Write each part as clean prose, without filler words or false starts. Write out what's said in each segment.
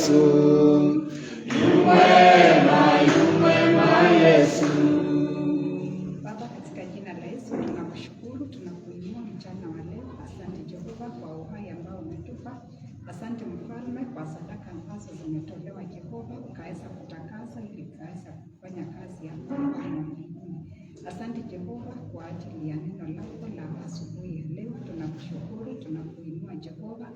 Yesu, yu mwema Yesu. Baba, katika jina la Yesu tunakushukuru, tunakuinua mchana wa leo. Asante Jehova kwa uhai ambao umetupa. Asante Mfalme kwa sadaka ambazo zimetolewa Jehova, ukaweza kutakasa ili ukaweza kufanya kazi ya mbinguni. Asante Jehova kwa ajili ya neno lako la asubuhi ya leo. Tunakushukuru, tunakuinua Jehova.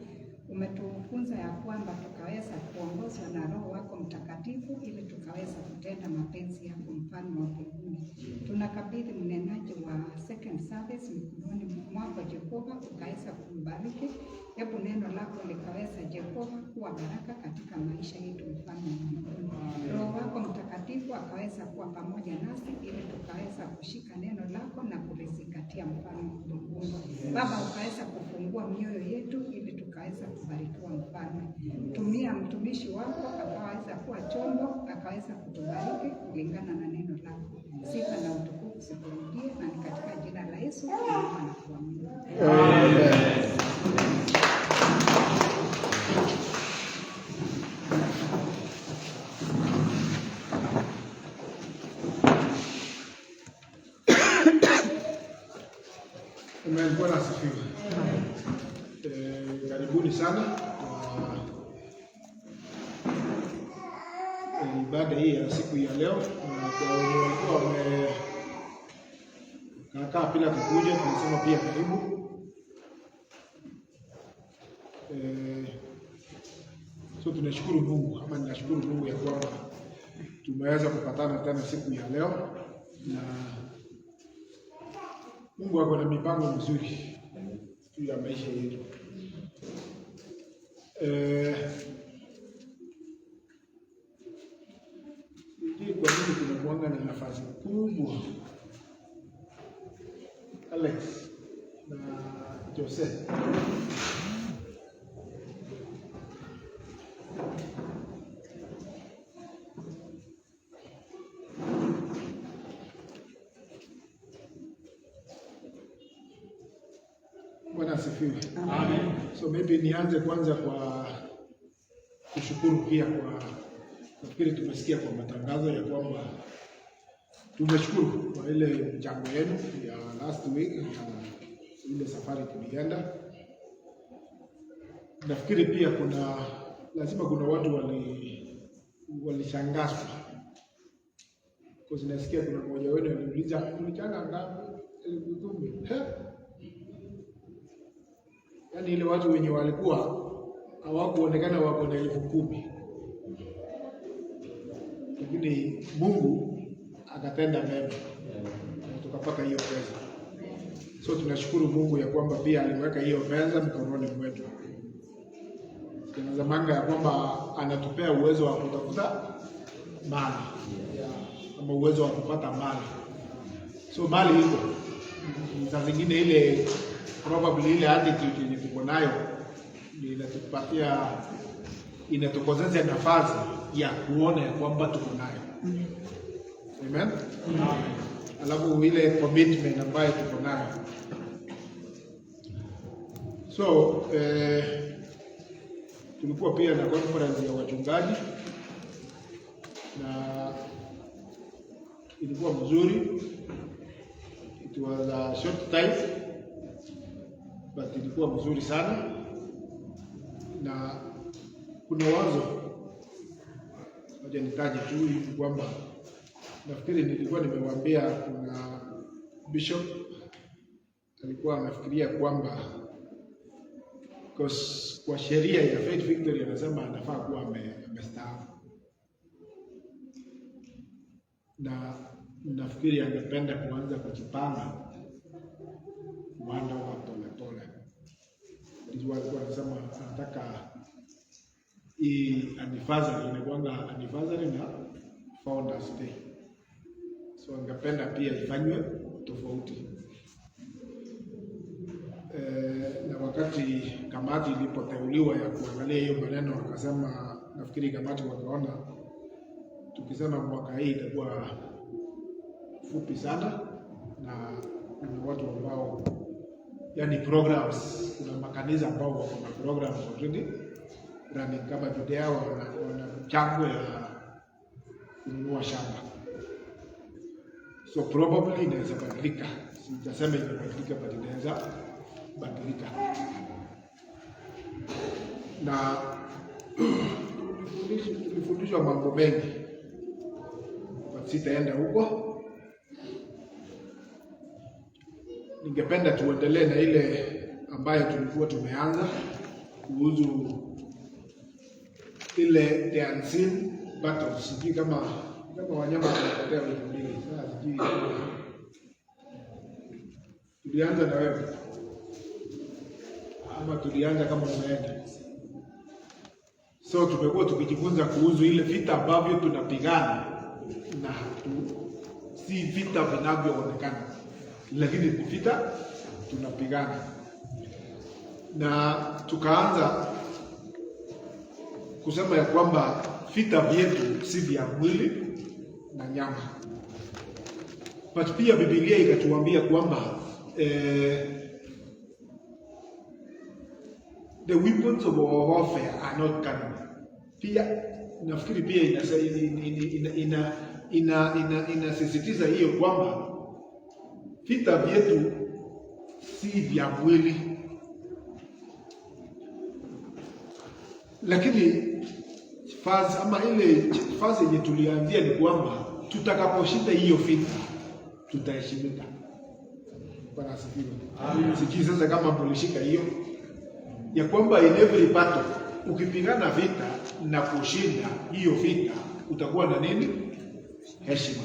Umetufunza ya kwamba tukaweza kuongozwa na Roho wako Mtakatifu ili tukaweza kutenda mapenzi yako, Mfalme wa mbinguni. Tunakabidhi mnenaji wa second service mikononi mwako Jehova, ukaweza kumbariki. Hebu neno lako likaweza Jehova kuwa baraka katika maisha yetu, Mfalme wa mbinguni. Roho wako Mtakatifu akaweza kuwa pamoja nasi ili tukaweza kushika neno lako na kulizingatia, Mfalme wa mbinguni. Baba, ukaweza kufungua mioyo yetu ili tukaweza kubarikiwa, Mfalme. Tumia mtumishi wako akaweza kuwa chombo, akaweza kutubariki kulingana na neno lako. Sifa na utukufu zikurudie, na ni katika jina la Yesu tunaomba na kuamini. Amen. Bwana asifiwe. Karibuni sana kwa ibada hii ya siku ya leo. Kwa wenye walikuwa wamekaa bila kukuja, tunasema pia karibu. So tunashukuru Mungu, ama ninashukuru Mungu ya kwamba tumeweza kupatana tena siku ya leo, na Mungu ako na mipango mizuri juu ya maisha yetu. Kwa nini tunakuanga na nafasi kubwa Alex na Jose? Bwana asifiwe. Amen. So maybe nianze kwanza kwa kushukuru pia kwa, nafikiri tumesikia kwa matangazo ya kwamba tumeshukuru kwa ile mchango yenu ya last week na ile safari tulienda. Nafikiri pia lazima kuna watu walishangazwa. Kwa sababu nasikia kuna mmoja wenu aliuliza mlichanga ngapi? 10,000. Yaani ile watu wenye walikuwa hawakuonekana wako na 10,000. Lakini Mungu akatenda mema. Tukapata hiyo pesa. So tunashukuru Mungu ya kwamba pia aliweka hiyo pesa mkononi mwetu. Tunazamanga ya kwamba anatupea uwezo wa kutafuta mali. Ama uwezo wa kupata mali. So mali iko. Saa zingine ile probably ile attitude yenye tuko nayo inatukozesha nafasi ya kuona ya kwamba tuko nayo. Amen. Alafu ile commitment ambayo tuko nayo. So tulikuwa pia na conference ya wachungaji na ilikuwa mzuri. It was a short time, but ilikuwa mzuri sana, na kuna wazo moja nitaje tu hivi kwamba nafikiri nilikuwa nimewaambia kuna bishop alikuwa anafikiria kwamba kwa sheria ya Faith Victory anasema anafaa kuwa amestaafu, na nafikiri angependa kuanza kujipanga kuanda wa pole. Ndio alikuwa anasema anataka hii anniversary inakuanga anniversary na Founders Day. So angependa pia ifanywe tofauti. Na wakati kamati ilipoteuliwa ya kuangalia hiyo maneno, akasema nafikiri kamati wakaona tukisema mwaka hii itakuwa fupi sana, na kuna watu ambao yani programs, kuna makanisa ambao wako na programs already running kama video wana mchango ya kununua shamba. So probably inaweza badilika. Sijasema imebadilika, but inaweza badilika. Na tulifundishwa mambo mengi, but sitaenda huko. Ningependa tuendelee na ile ambayo tulikuwa tumeanza kuhusu ile the unseen battles. Sijui kama wanyama wanapotea wiki mbili. Sasa sijui tulianza na wewe ama tulianza kama umeenda. So tumekuwa tukijifunza kuhusu ile vita ambavyo tunapigana na si vita vinavyoonekana, lakini ni vita tunapigana. Na tukaanza kusema ya kwamba vita vyetu si vya mwili na nyama, but pia Biblia ikatuambia kwamba the weapons of our warfare are not carnal. Pia nafikiri pia inasisitiza hiyo kwamba vita vyetu si vya mwili, lakini ile fasi yenye tulianzia ni kwamba tutakaposhinda hiyo vita tutaheshimika. Bwana asifiwe. Amen. Sijui sasa kama mlishika hiyo ya kwamba in every battle ukipigana vita na kushinda hiyo vita utakuwa na nini? Heshima.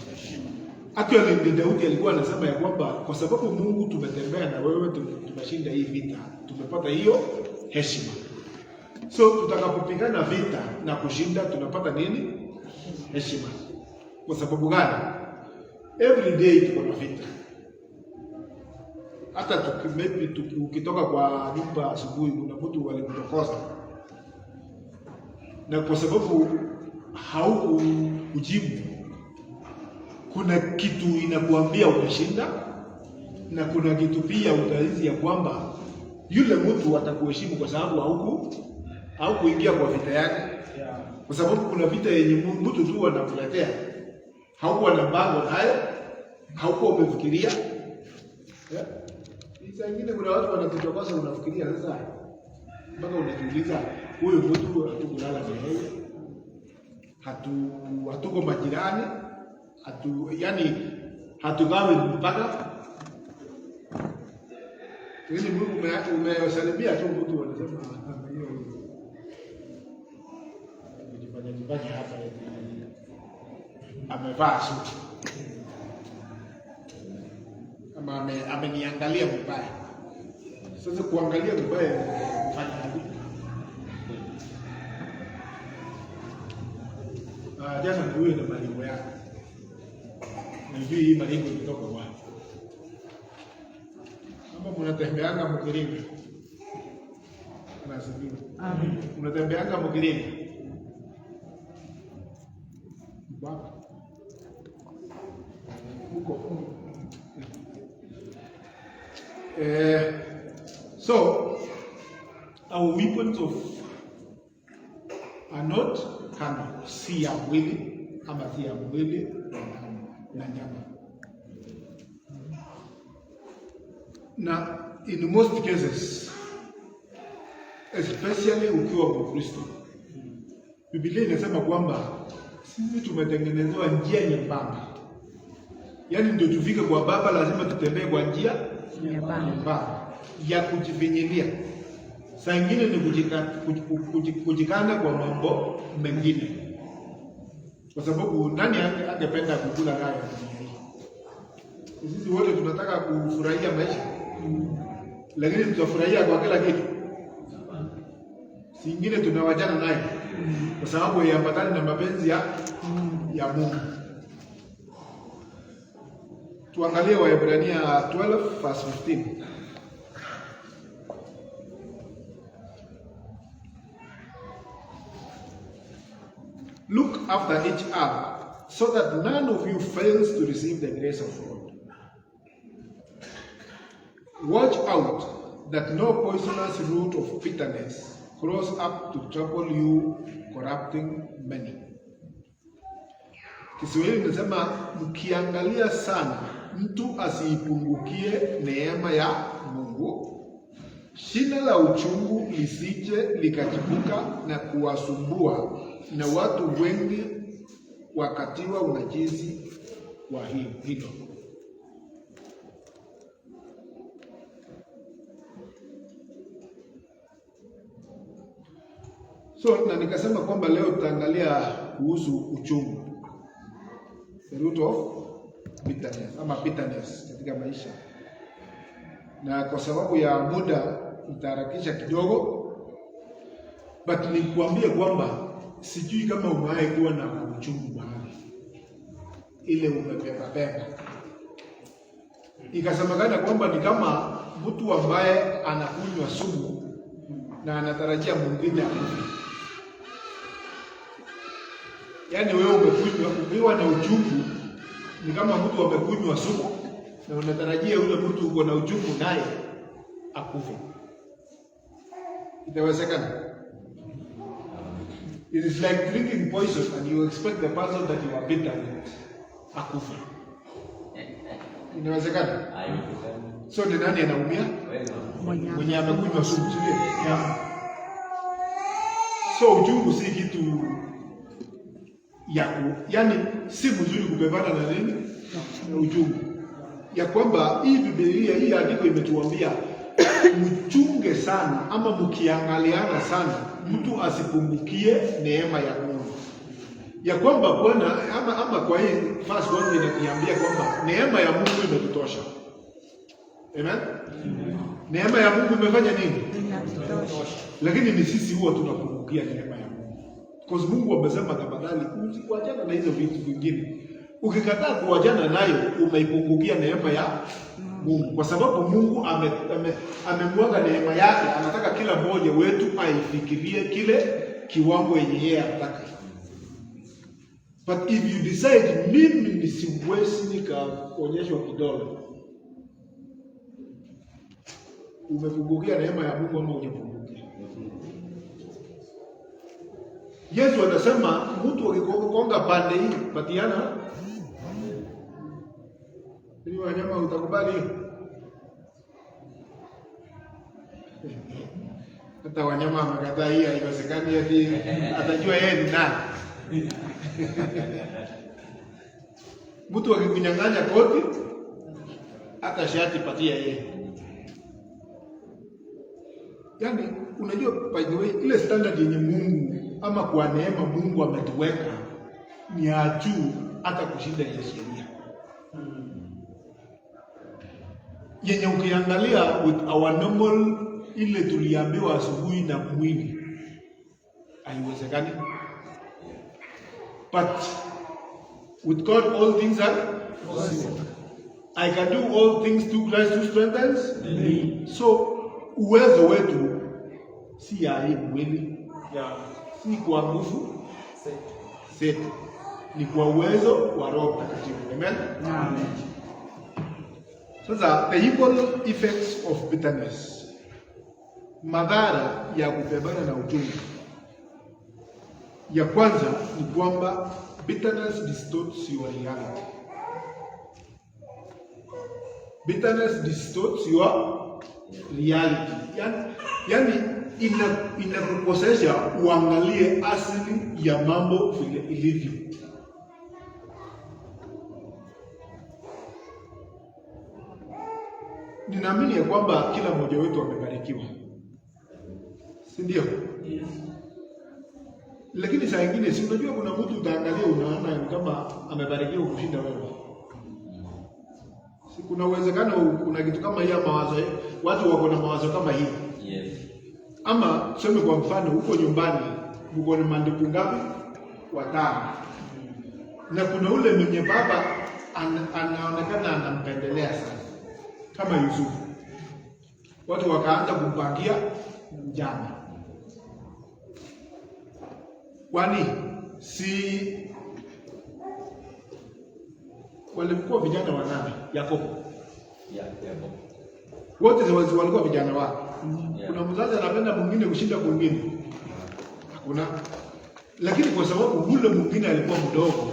Actually Daudi alikuwa anasema ya kwamba kwa sababu Mungu tumetembea na wewe tumeshinda hii vita, tumepata hiyo heshima. So tutakapopigana vita na kushinda tunapata nini? Heshima. Kwa sababu gani? Every day tuko na vita. Hata ukitoka kwa nyumba asubuhi kuna mtu alimtokoza, na kwa sababu haukujibu, kuna kitu inakuambia umeshinda, na kuna kitu pia utahisi ya kwamba yule mtu atakuheshimu kwa sababu haukuingia kwa vita yake. Kwa sababu kuna vita yenye mtu tu anakuletea, haukuwa na mpango nayo, haukuwa umefikiria. Saa ingine kuna watu wanatuchokoza, unafikiria sasa mpaka unajiuliza huyu mtu hatukulala na yeye, hatuko majirani, yani hatugawi mpaka. Lakini Mungu umesalimia tu mtu anasema hiyo kujifanya hapa amevaa suti ama ameniangalia vibaya. Sasa kuangalia vibaya kufanya nini? Jana huyo na malengo yake. Najui hii malengo kutoka wapi. Kama mnatembeanga mkiringa. Nasibu. Amen. Mnatembeanga mkiringa. Baba. Huko. So our weapons are not carnal, si ya mwili ama si ya mwili na nyama. Na in most cases, especially ukiwa Mkristo, Biblia inasema kwamba sisi tumetengenezewa njia nyembamba. Yaani ndio tufike kwa Baba lazima tutembee kwa njia nyembamba ya kujifinyilia. Saa ingine ni kujikana kwa mambo mengine. Kwa sababu nani angependa kukula raha ya dunia hii? Sisi wote tunataka kufurahia maisha. Lakini tutafurahia kwa kila kitu. Si ingine tunawajana naye kwa sababu yaambatana na mapenzi ya Mungu. Tuangalie Waebrania 12 verse 15. Look after each other so that none of you fails to receive the grace of God. Watch out that no poisonous root of bitterness close up to trouble you, corrupting many. Kiswahili inasema mkiangalia sana mtu asiipungukie neema ya Mungu, shina la uchungu lisije likachipuka na kuwasumbua, na watu wengi wakatiwa unajisi wa hilo. So na nikasema kwamba leo tutaangalia kuhusu uchungu, the root of bitterness ama bitterness katika maisha. Na kwa sababu ya muda nitaharakisha kidogo, but nikuambie kwamba sijui kama umewahi kuwa na uchungu mahali ile umebeba. Ikasemekana kwamba ni kama mtu ambaye anakunywa sumu na anatarajia mwingine akufe. Yaani wewe ukiwa na uchungu ni kama mtu amekunywa sumu na unatarajia yule mtu uko na uchungu naye akufe. Itawezekana? It is like drinking poison and you expect the person that you are bitter with akufe. Inawezekana? So ni nani anaumia? Mwenye amekunywa sumu, sio? Yeah. So uchungu si kitu yani si mzuri kubebana na nini? Na uchungu. Ya kwamba hii Biblia hii andiko imetuambia mchunge sana ama mkiangaliana sana mtu asipungukie neema ya Mungu. Ya kwamba Bwana ama kwa hii verse 1 inaniambia kwamba neema ya Mungu imetutosha. Amen? Neema ya Mungu imefanya nini? Inatutosha. Lakini ni sisi huwa tunapungukia neema ya Mungu. Because Mungu amesema tafadhali usiachane na hizo vitu vingine. Ukikataa kuachana nayo umeipungukia neema ya Mungu. Kwa sababu Mungu amemwaga neema yake, anataka kila mmoja wetu aifikirie kile kiwango yenye yeye anataka. But if you decide mimi nisiwezi nikaonyeshwa kidole, umepungukia neema ya Mungu ama hujapungukia? Yesu anasema mtu akikonga pande hii patiana, ni wanyama utakubali hiyo? Hata wanyama wamekataa hii, haiwezekani eti atajua yeye ni nani. Mtu akikunyang'anya koti hata shati patia yeye. Yaani unajua by the way ile standard yenye Mungu ama kwa neema Mungu ametuweka ni ya juu hata kushinda ile sheria. Yenye ukiangalia with our normal ile tuliambiwa asubuhi na mwili haiwezekani. But with God all things are possible. I can do all things through Christ who strengthens me. So uwezo wetu si ya hii mwili, si kwa nguvu zetu, ni kwa uwezo wa Roho Mtakatifu. Amen. Amen. Sasa the evil effects of bitterness, madhara ya kubebana na uchungu. Ya kwanza ni kwamba bitterness distorts your reality. Bitterness distorts your reality. Yani inakukosesha uangalie asili ya mambo vile ilivyo. Ninaamini ya kwamba kila mmoja wetu amebarikiwa, si ndio? Yes. Lakini saa nyingine si unajua kuna mtu utaangalia unaona kama amebarikiwa kushinda wewe. Si kuna uwezekano kuna kitu kama hii mawazo, watu wako na mawazo kama hii. Yes. Ama tuseme kwa mfano huko nyumbani mko na mandugu ngapi? 5. Na kuna ule mwenye baba anaonekana anampendelea sana kama Yusufu. Watu wakaanza kumpangia njama. Kwani si walikuwa vijana wa nani? Yakobo. Wote walikuwa vijana wao. kuna mzazi anapenda mwingine kushinda mwingine? Hakuna. Lakini kwa sababu ule mwingine alikuwa mdogo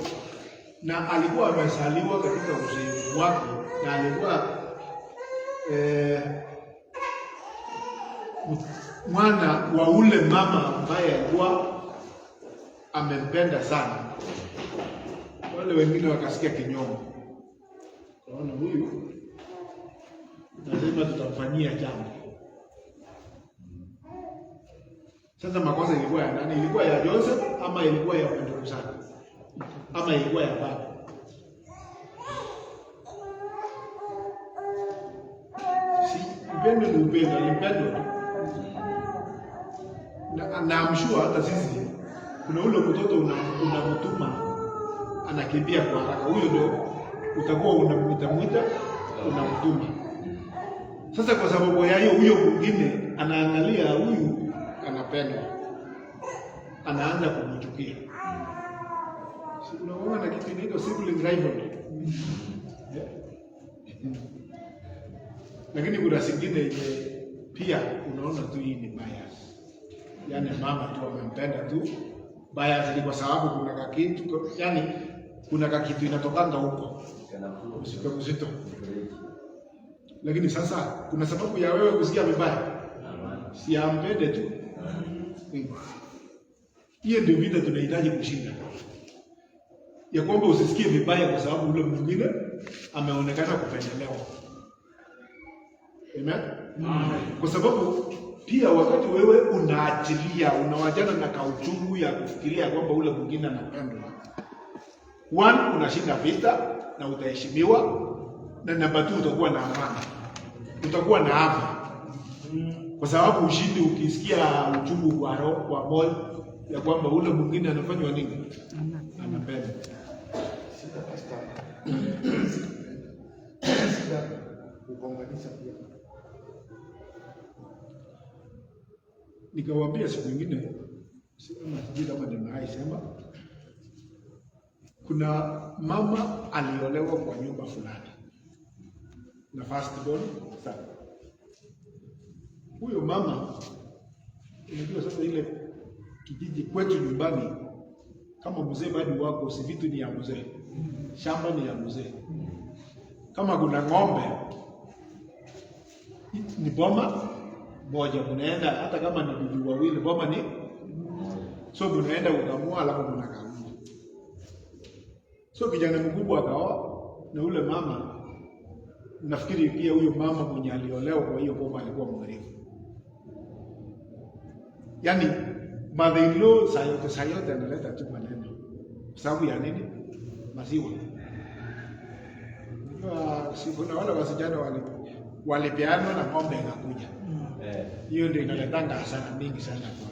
na alikuwa amesaliwa katika uzee wake na alikuwa mwana wa ule mama ambaye alikuwa amempenda sana, wale wengine wakasikia kinyongo, kaona huyu lazima tutamfanyia jambo. Sasa makosa ilikuwa ya nani? Ilikuwa ya Joseph ama ilikuwa ya ndugu zake ama ilikuwa ya baba? Si upendo ni upendo, alimpendwa na amshua. Hata sisi kuna ule mtoto unamtuma anakimbia kwa haraka, huyo ndio utakuwa unamwita unamtuma. Sasa kwa sababu ya hiyo, huyo mwingine anaangalia huyu anapendwa, anaanza kumchukia. Si unaona kitu inaitwa sibling rivalry? Lakini kuna singine ile pia unaona tu hii ni bias. Yaani mama tu amempenda tu. Bias ni kwa sababu kuna kakitu, yani kuna kakitu inatokanga huko. Mzito. Lakini sasa kuna sababu ya wewe kusikia vibaya. Si ampende tu. Hiyo ndio vita tunahitaji kushinda. Ya kwamba usisikie vibaya kwa sababu ule mwingine ameonekana kupendelewa. Amen. Kwa sababu pia wakati wewe unaachilia, unawajana na kauchungu ya kufikiria kwamba ule mwingine anapendwa, one, unashinda vita na utaheshimiwa, na namba 2, utakuwa na amani, utakuwa na afya. Kwa sababu ushindi ukisikia uchungu kwa roho, kwa moyo ya kwamba ule mwingine anafanywa nini? Anapendwa. Kuunganisha pia. Nikawaambia siku nyingine, sijui kama nimewaisema, kuna mama aliolewa kwa nyumba fulani na first born sana. Huyo mama, unajua sasa ile kijiji kwetu nyumbani, kama mzee bado wako, si vitu ni ya mzee, shamba ni ya mzee. Kama kuna ng'ombe ni boma moja, mnaenda hata kama ni bibi wawili, boma ni so mnaenda ukamua, alafu mnakamua. So kijana mkubwa akaoa na ule mama, nafikiri pia huyo mama mwenye aliolewa kwa hiyo boma alikuwa mwerevu. Yaani mother-in-law saa yote analeta tu maneno. Sababu ya nini? Maziwa. Kuna wale wasichana walipeanwa na ng'ombe inakuja. Hiyo ndio inaletanga hasara mingi sana kwa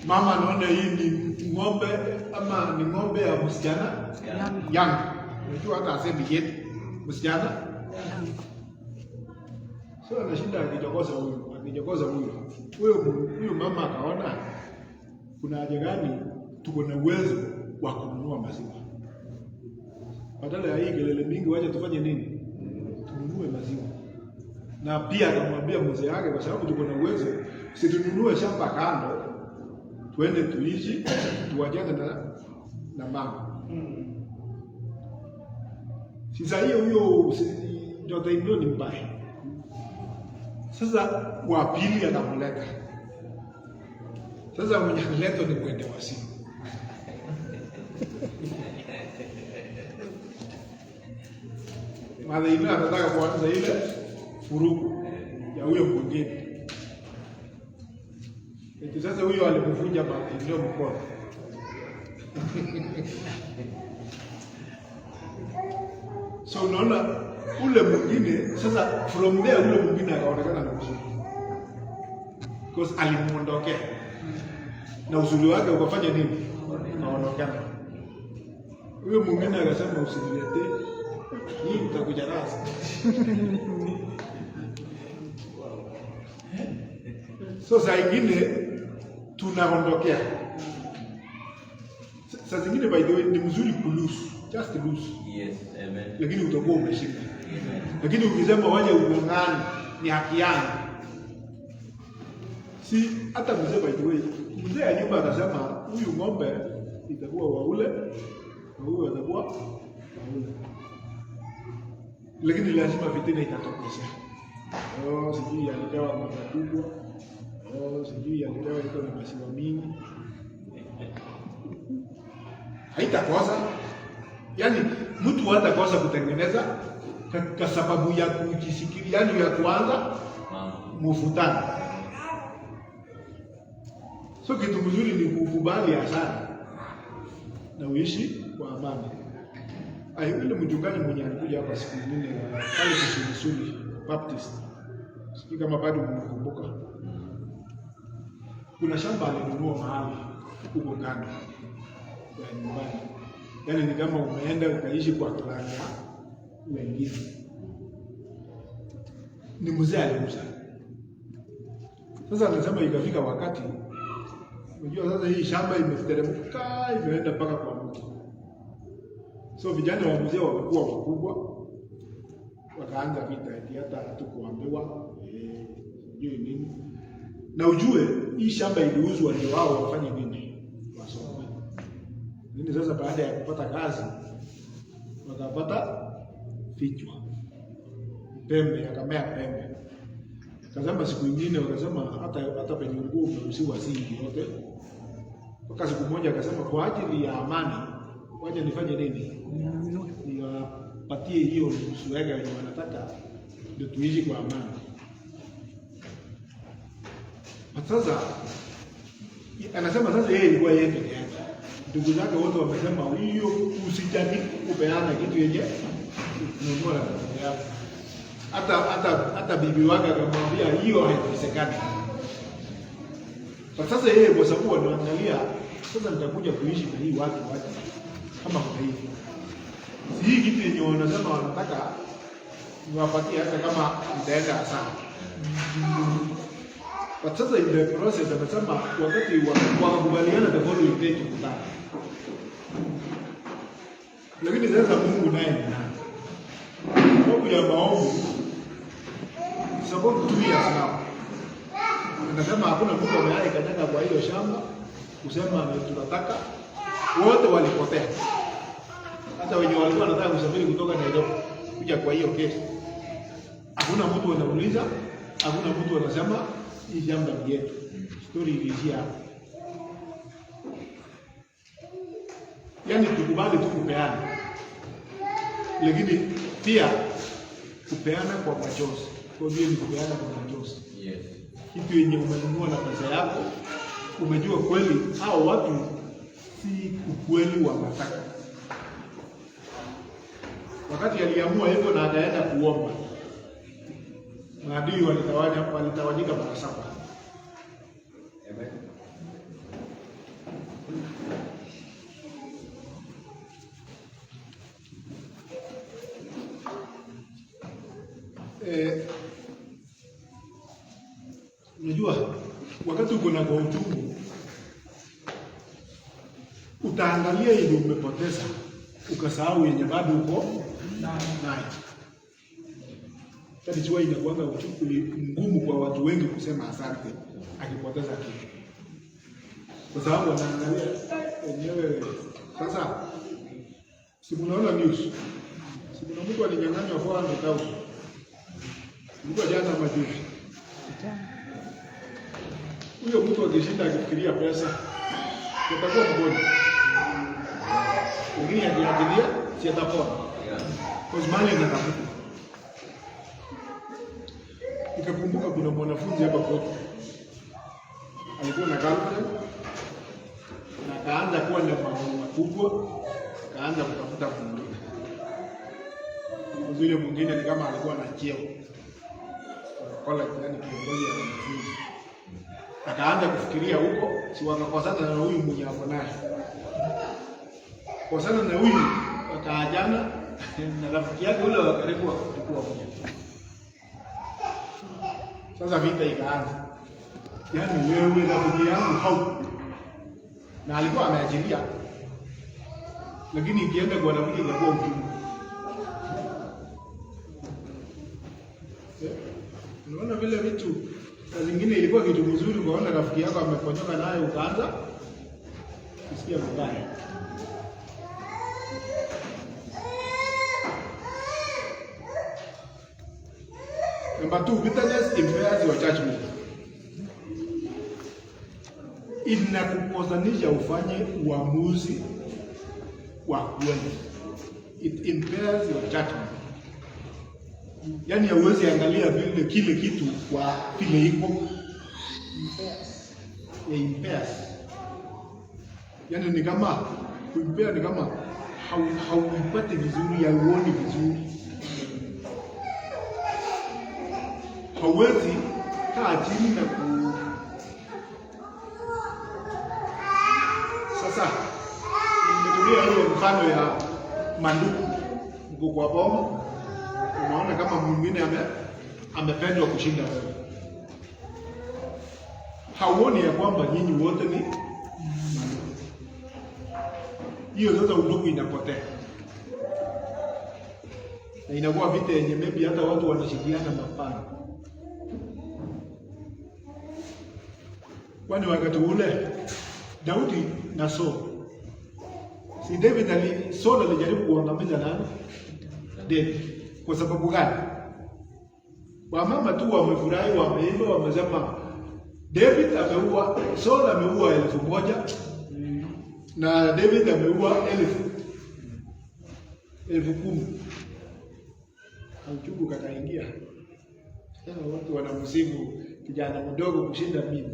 mama. Anaona hii ni ng'ombe ama ni ng'ombe ya msichana yangu. Unajua hata asemi yetu msichana. So anashinda akijokoza huyo. Huyo mama akaona kuna haja gani tuko na uwezo wa kununua maziwa. Badala ya hii kelele mingi, waje tufanye nini? Tununue maziwa. Na pia akamwambia mzee wake, kwa sababu tuko na uwezo, si tununue shamba kando, tuende tuishi, tuwajane na mama. Sasa huyo ndio ndio ni mbaya. Sasa wa pili akamleta. Sasa mwenye leto ni kwenda wasimu. Mother-in-law anataka kuanza ile furugu ya huyo mwingine. Sasa huyo alimvunja mother-in-law mkono. So unaona ule mwingine sasa, from there ule mwingine akaonekana na uzuri, because alimuondokea na uzuri wake ukafanya nini? Naondokana. Huyo mwingine akasema usiniletee hii, utakuja nazo. So saa ingine tunaondokea. Saa zingine by the way ni mzuri kulose, just lose. Yes, amen. Lakini utakuwa umeshinda. Lakini ukisema waje ugongane, ni haki yangu, Si hata mzee by the way, mzee ya nyumba anasema huyu ng'ombe itakuwa waule na huyu atakuwa waule. Lakini lazima fitina itatokea. Sijui alipewa ng'ombe kubwa. Sijui alipewa iko na maziwa mingi. Haitakosa. Yaani mtu hatakosa kutengeneza kwa sababu ya kujisikiria, yaani ya kuanza mvutano. So kitu mzuri ni kukubali hasara na uishi kwa amani. Yule mchungaji mwenye alikuja hapa siku nyingine pale Kisulisuli Baptist. Sijui kama bado mnakumbuka. Kuna shamba alinunua mahali huko kando ya nyumbani. Yaani ni kama umeenda ukaishi kwa klani wengine. Ni mzee aliuza. Sasa anasema ikafika wakati, unajua sasa hii shamba imeteremka imeenda mpaka kwa mtu. So vijana wa mzee wamekuwa wakubwa, wakaanza vita eti hata hatukuambiwa sijui nini. Na ujue hii shamba iliuzwa ndio wao wafanye nini? Wasome. Nini sasa baada ya kupata kazi wakapata vichwa. Pembe yakamea pembe. Kazama siku nyingine wakasema hata penye nguo umeusiwa singi yote. Mpaka siku moja akasema kwa ajili ya amani waje nifanye nini? Niwapatie hiyo nusu yake wenye wanataka ndio tuishi kwa amani. Sasa anasema sasa yeye ilikuwa yeye peke yake. Ndugu zake wote wamesema hiyo usijani kupeana kitu yenye ununua na familia yako. Hata bibi wake akamwambia hiyo haiwezekani. Sasa yeye kwa sababu anaangalia sasa nitakuja kuishi na hii watu kama kwa hivi. Si hii kitu yenye wanasema wanataka niwapatie hata kama nitaenda hasara. But sasa in the process anasema wakati wakakubaliana the following day tukutane. Lakini sasa Mungu naye ni nani? Mungu ya maombi sababu 2 years now. Anasema hakuna mtu ambaye kanyaga kwa hiyo shamba kusema tunataka, wote walipotea. Hata wenye walikuwa wanataka kusafiri kutoka Nairobi kuja kwa hiyo kesi. Hakuna mtu anauliza, hakuna mtu anasema hii shamba ni yetu. Story iliishia hapo. Yaani tukubali tu kupeana. Lakini pia kupeana kwa machozi. Kwa hiyo ni kupeana kwa machozi. Yes. Kitu yenye umenunua na pesa yako, umejua kweli hao watu si ukweli wa mataka. Wakati aliamua hivyo na akaenda kuomba, maadui walitawanyika mara 7. Amen. Unajua wakati uko na kwa uchungu utaangalia ile umepoteza ukasahau yenye bado uko nayo. Tadi chua inakuwa uchungu ngumu kwa watu wengi kusema asante akipoteza kitu. Kwa sababu wanaangalia wenyewe sasa si unaona news. Si kuna mtu alinyang'anywa 400,000. Mtu jana majuzi. Huyo mtu akishinda akifikiria pesa atakuwa mgonjwa. Wengine akiajilia si atapona. Kwa sababu anatafuta. Nikakumbuka kuna mwanafunzi hapa kwetu. Alikuwa na girlfriend na akaanza kuwa na mambo makubwa, akaanza kutafuta mwingine. Yule mwingine ni kama alikuwa na cheo. College yani kiongozi ya wanafunzi. Akaanza kufikiria huko, si wakakosana na huyu mwenye hapo naye. Kosana na huyu akaajana na rafiki yake yule wa karibu akachukua moja. Sasa vita ikaanza. Yaani wewe rafiki yangu hau. Na alikuwa ameajilia. Lakini ikienda kwa rafiki inakuwa uchungu. Unaona vile vitu Saa zingine ilikuwa kitu mzuri kuona rafiki yako ameponyoka naye ukaanza kusikia vibaya. Number 2, bitterness impairs your judgment. Inakukosanisha ufanye uamuzi wa kweli. It impairs your judgment. Yaani hauwezi angalia vile kile kitu kwa vile iko. Impairs. Yaani ni kama kuimpea, ni kama hauipati vizuri, hauoni vizuri. Hauwezi kaa chini na Sasa nimetumia hiyo mfano ya mandugu mko kwa boma, unaona kama mwingine amependwa kushinda wewe. Hauoni ya kwamba nyinyi wote ni mandugu. Hiyo sasa udugu inapotea. Na inakuwa vita yenye maybe hata watu wanashikiana mapana. Kwani wakati ule Daudi na Saul, si David Saul alijaribu kuangamiza nani? David. Kwa sababu gani? Wamama tu wamefurahi, wameimba, wamesema David ameua, Saul ameua 1,000 na David ameua 10,000. Uchungu kataingia. Watu wanamsifu kijana mdogo kushinda mimi.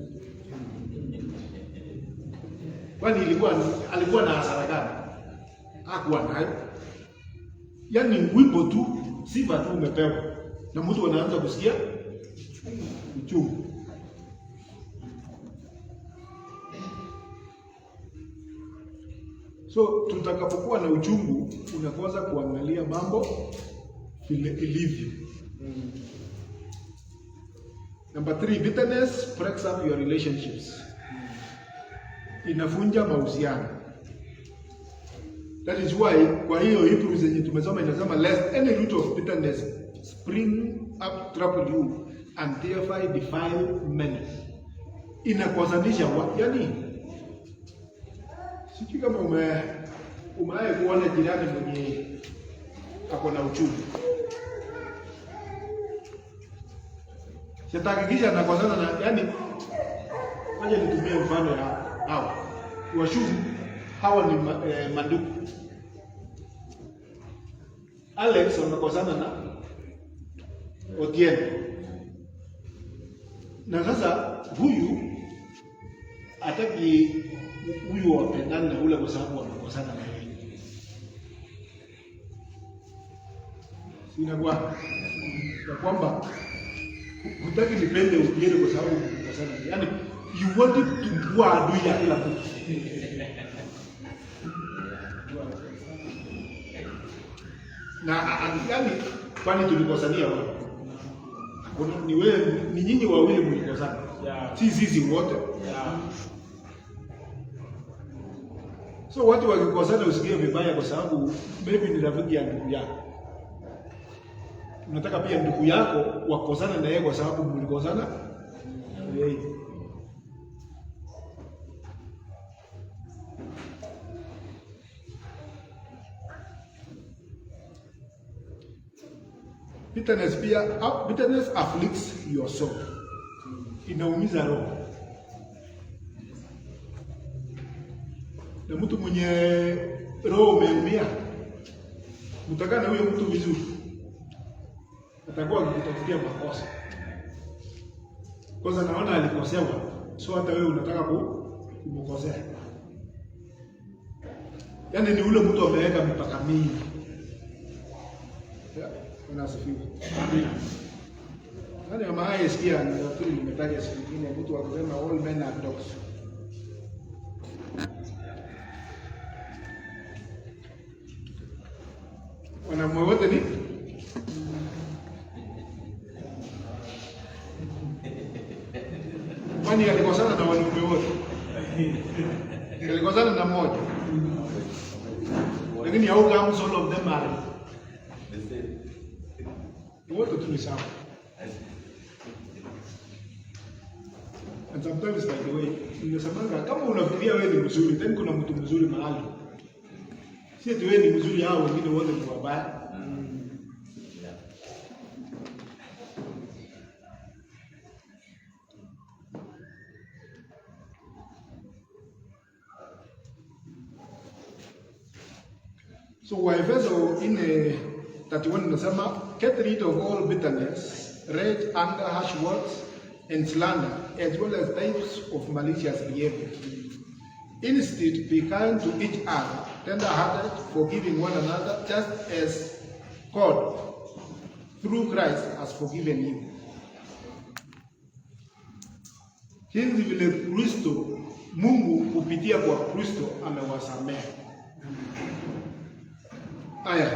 Kwani alikuwa na hasara gani? Hakuwa nayo. Yaani wimbo tu, sifa tu umepewa. Na mtu anaanza kusikia uchungu. So tutakapokuwa na uchungu, unakosa kuangalia mambo vile ilivyo. Number 3, bitterness breaks up your relationships. Inafunja mahusiano. That is why kwa hiyo Hebrews zenye tumesoma inasema lest any root of bitterness spring up trouble you and thereby defile many. Inakosanisha yani, sijui kama umewahi kuona jirani mwenye ako na uchungu. Sitakikisha anakosana na yani, waje nitumie mfano ya hawa. Hawa ni mandugu. Alex amekosana na Otieno. Na sasa huyu hataki huyu wapendane na ule kwa sababu wamekosana na yeye. Sina kwa kwamba hutaki nipende Otieno kwa sababu wamekosana. Yaani you want to kuwa adui ya kila mtu. Na yani kwani tulikosania wewe? Ni wewe, ni nyinyi wawili mlikosana. Si sisi wote. So watu wakikosana usikie vibaya kwa sababu maybe ni rafiki ya ndugu yako. Unataka pia ndugu yako wakosana na yeye kwa sababu mlikosana. Bitterness afflicts your soul. Inaumiza roho. Na mtu mwenye roho umeumia, mtakana na huyo mtu vizuri, atakuwa akikutafutia makosa. Kwanza naona alikosewa, so hata wewe unataka kumkosea. Yaani ni ule mtu ameweka mipaka mingi. Unasifiwa. Amina. Nani ambaye sikia nafikiri nimetaja siku nyingine mtu akisema all men are dogs. Wanaume wote ni kwani alikosana na wanaume wote? Alikosana na mmoja. Lakini how comes all of them are wote tu ni sawa. And sometimes by the way, nimesemanga kama unafikiria wewe ni mzuri, then kuna mtu mzuri mahali. Si eti wewe ni mzuri hao wengine wote ni wabaya. So Waefeso 4:31 inasema, get rid of all bitterness, rage, anger, harsh words, and slander, as well as types of malicious behavior. Instead, be kind to each other, tender-hearted, forgiving one another, just as God, through Christ, has forgiven you. Jinsi vile Kristo, Mungu kupitia kwa Kristo amewasamehe. Aya,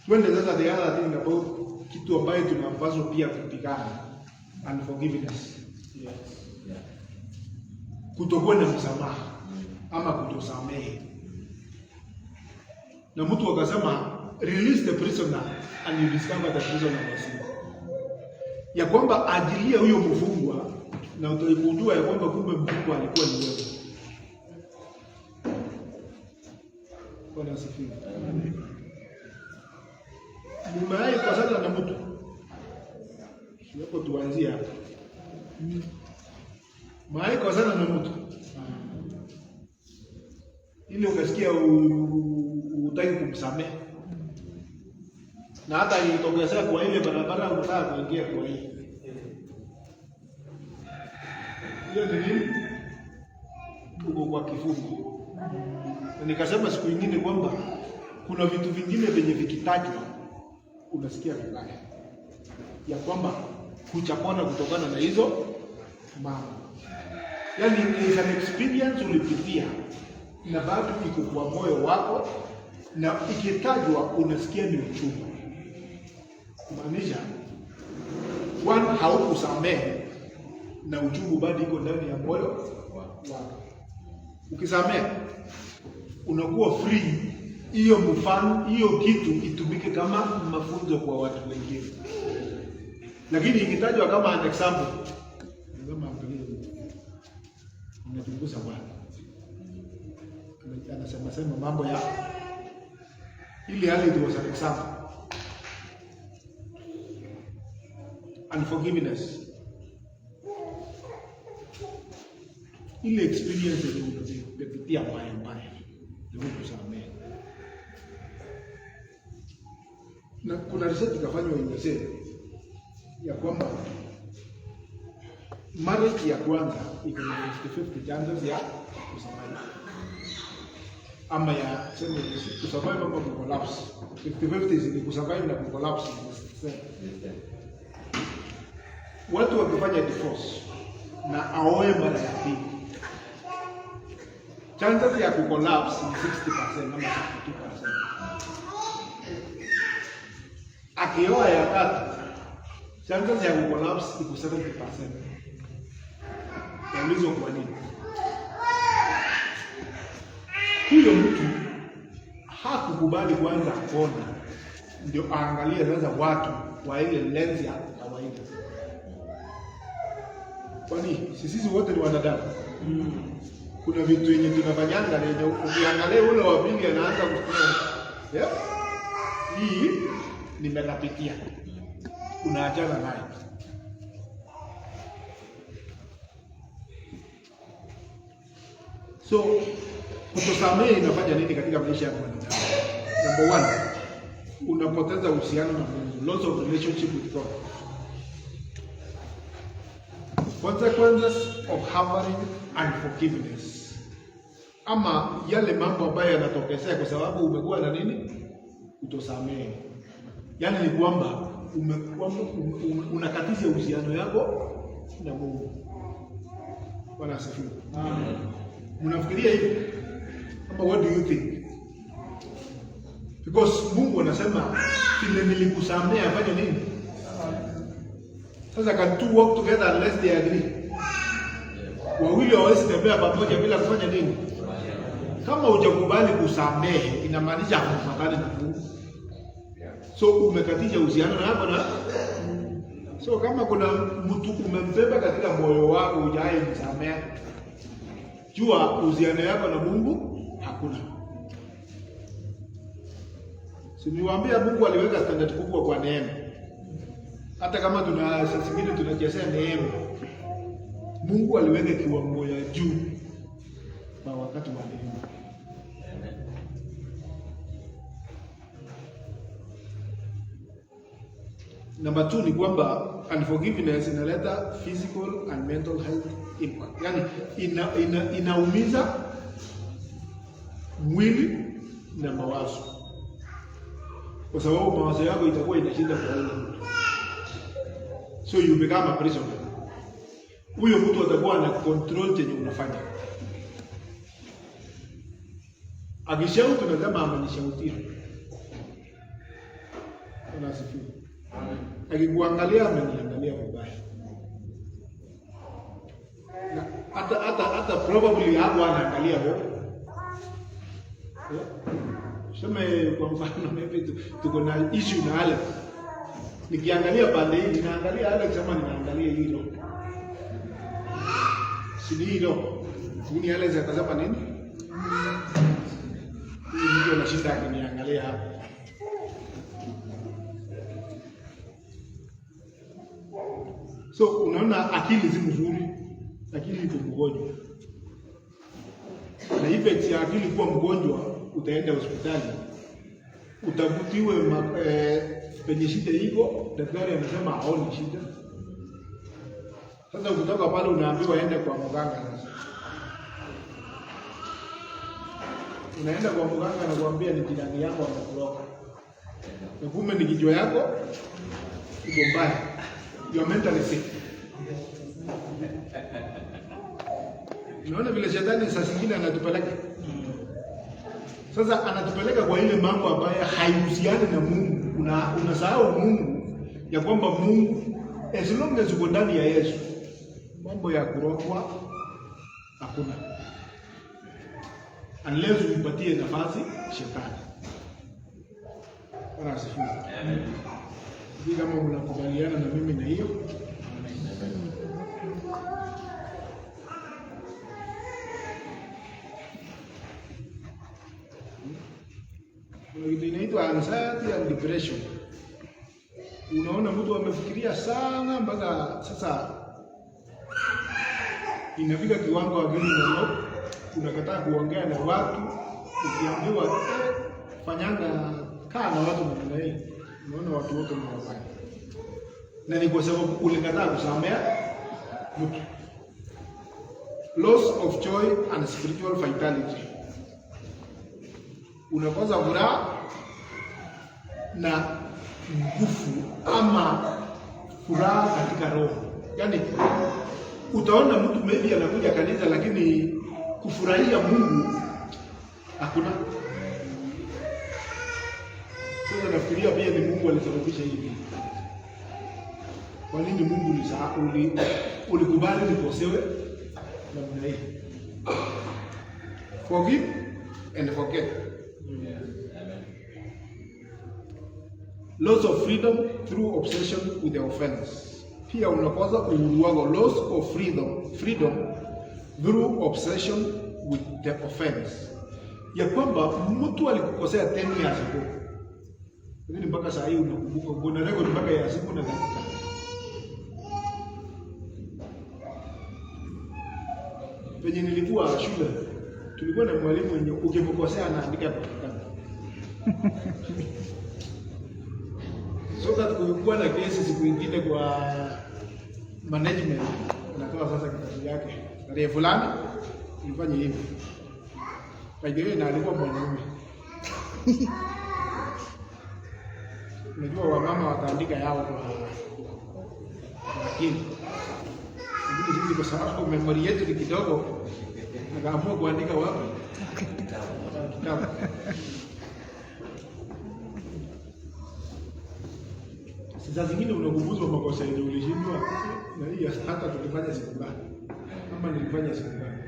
twende sasa the other thing about kitu ambayo tunapaswa pia kupigana, unforgiveness. Yes. Yeah. Kutokuwa na msamaha ama kutosamehe. Na mtu akasema release the prisoner and you discover the prisoner was you. Ya kwamba ajilia huyo mfungwa na utaigundua ya kwamba kumbe mfungwa alikuwa ni wewe. Bwana asifiwe. Mumewahi kukosana na mtu? Hapo tuanzie hapo. Mumewahi kukosana na mtu? Ili ukasikia utaki kumsamehe. Na hata ilitokea kwa ile barabara unataka kuingia kwa hii. Hiyo ni nini? Uko kwa kifungo. Na nikasema siku nyingine kwamba kuna vitu vingine vyenye vikitajwa unasikia vibaya. Ya kwamba kuchapona kutokana na hizo mambo. Yaani is an experience ulipitia na bado iko kwa moyo wako na ikitajwa unasikia ni uchungu. Kumaanisha one haukusamehe na uchungu bado iko ndani ya moyo wako. Ukisamehe unakuwa free, hiyo mfano, hiyo kitu itumike kama mafunzo kwa watu wengine. Lakini ikitajwa kama an example, kama angalia unachunguza Bwana. Anasema mambo ya ile hali it was an example. Unforgiveness. Ile experience unapitia mbaya ndio kusamehe. Na kuna research ikafanywa inasema ya kwamba marriage ya kwanza iko na 50-50 chances ya kusamehe. Ama ya sema kusurvive ama kucollapse. 50-50 ni kusurvive na kucollapse. Watu wakifanya divorce na aoe mara ya pili, chances ya kucollapse ni 60% ama 62%. Akioa ya tatu, chances ya kucollapse iko 70%. Yalizo kwa nini? Huyo mtu hakukubali kwanza kuona, ndio aangalie sasa watu wa ile lens ya kawaida. Kwani sisi wote ni wanadamu. Kuna vitu yenye tunafanyanga na ukiangalia ule wa pili anaanza kufikiria, hii nimekapitia. Unaachana naye. So kutosamehe inafanya nini katika maisha ya mwanadamu? Number 1, unapoteza uhusiano na Mungu, loss of relationship with God. Consequences of harboring unforgiveness. Ama yale mambo ambayo yanatokea kwa sababu umekuwa na nini? Kutosamehe. Yaani ni kwamba unakatisha uhusiano yako na Mungu. Bwana asifiwe. Amen. Mnafikiria hivi? Ama what do you think? Because Mungu anasema kile nilikusamea afanye nini? Sasa can two walk together unless they agree? Wawili hawawezi tembea pamoja bila kufanya nini? Kama hujakubali kusamehe inamaanisha hukubali na Mungu. So umekatisha uhusiano na hapo na So kama kuna mtu umembeba katika moyo wako hujai msamehe, jua uhusiano yako na Mungu hakuna. Si niwaambia Mungu aliweka standard kubwa kwa neema. Hata kama tuna sasa zingine tunachezea neema, Mungu aliweka kiwango ya juu kwa wakati wa neema. Number 2 ni kwamba unforgiveness inaleta physical and mental health impact. Yaani inaumiza mwili na mawazo. Kwa sababu mawazo yako itakuwa inashinda kwa huyo mtu. So you become a prisoner. Huyo mtu atakuwa ana control chenye unafanya. Akishauri tunasema amenishautia. Unasifiwa. Akikuangalia ameniangalia vibaya. Hata probably hapo anaangalia wewe. Sema kwa mfano maybe tuko na issue na Alex. Nikiangalia pande hii ninaangalia Alex kama ninaangalia hilo. Si hilo. Ni Alex atasema nini? Hii ndio anashinda akiniangalia hapo. So unaona akili si mzuri, akili iko mgonjwa. Na effect ya akili kuwa mgonjwa, utaenda hospitali, utavutiwe penye shida iko, daktari anasema haoni shida. Sasa ukitoka pale unaambiwa ende kwa mganga sasa. Unaenda kwa mganga anakuambia ni jirani yako amekuroga. Na kumbe ni kichwa yako iko mbaya. You are mentally sick. Unaona vile shetani saa zingine anatupeleka. Sasa anatupeleka kwa ile mambo ambayo haihusiani na Mungu. Unasahau Mungu ya kwamba Mungu as long as uko ndani ya Yesu, mambo ya kurogwa hakuna. Unless umpatie nafasi shetani. Bwana asifiwe. Amen. Kama mnakubaliana na mimi na hiyo. Kuna kitu inaitwa anxiety and depression. Unaona mtu amefikiria sana mpaka sasa inafika kiwango akili nalo unakataa kuongea na watu, ukiambiwa fanyanga kaa na watu namna hii. Unaona watu wote ni wabaya. Na ni kwa sababu ulikataa kusamea mtu. Loss of joy and spiritual vitality. Unakosa furaha na nguvu ama furaha katika roho. Yaani utaona mtu maybe anakuja kanisa lakini kufurahia Mungu hakuna. Sasa nafikiria pia ni Mungu alisababisha hivi. Kwa nini Mungu ulikubali nikosewe namna hii? Forgive and forget. Amen. Loss of freedom through obsession with the offense. Pia unakosa uhuru wako. Loss of freedom through obsession with the offense. Ya kwamba mtu alikukosea 10 years ago. Lakini mpaka saa hii unakumbuka, kuna record mpaka ya siku na dakika. Penye nilikuwa shule, tulikuwa na mwalimu mwenye ukimkosea anaandika kwa kitabu. So that kulikuwa na kesi siku nyingine kwa management, anatoa sasa kitabu yake. Tarehe fulani nilifanya hivi. Kwa hiyo na alikuwa mwanaume. Unajua wamama wataandika yao kwa akili. Lakini sisi kwa sababu memory yetu ni kidogo, nakaamua kuandika wapi? Kitabu. Sasa zingine unakumbuzwa makosa yenye ulishindwa na hii hata tukifanya siku ngapi? Kama nilifanya siku ngapi?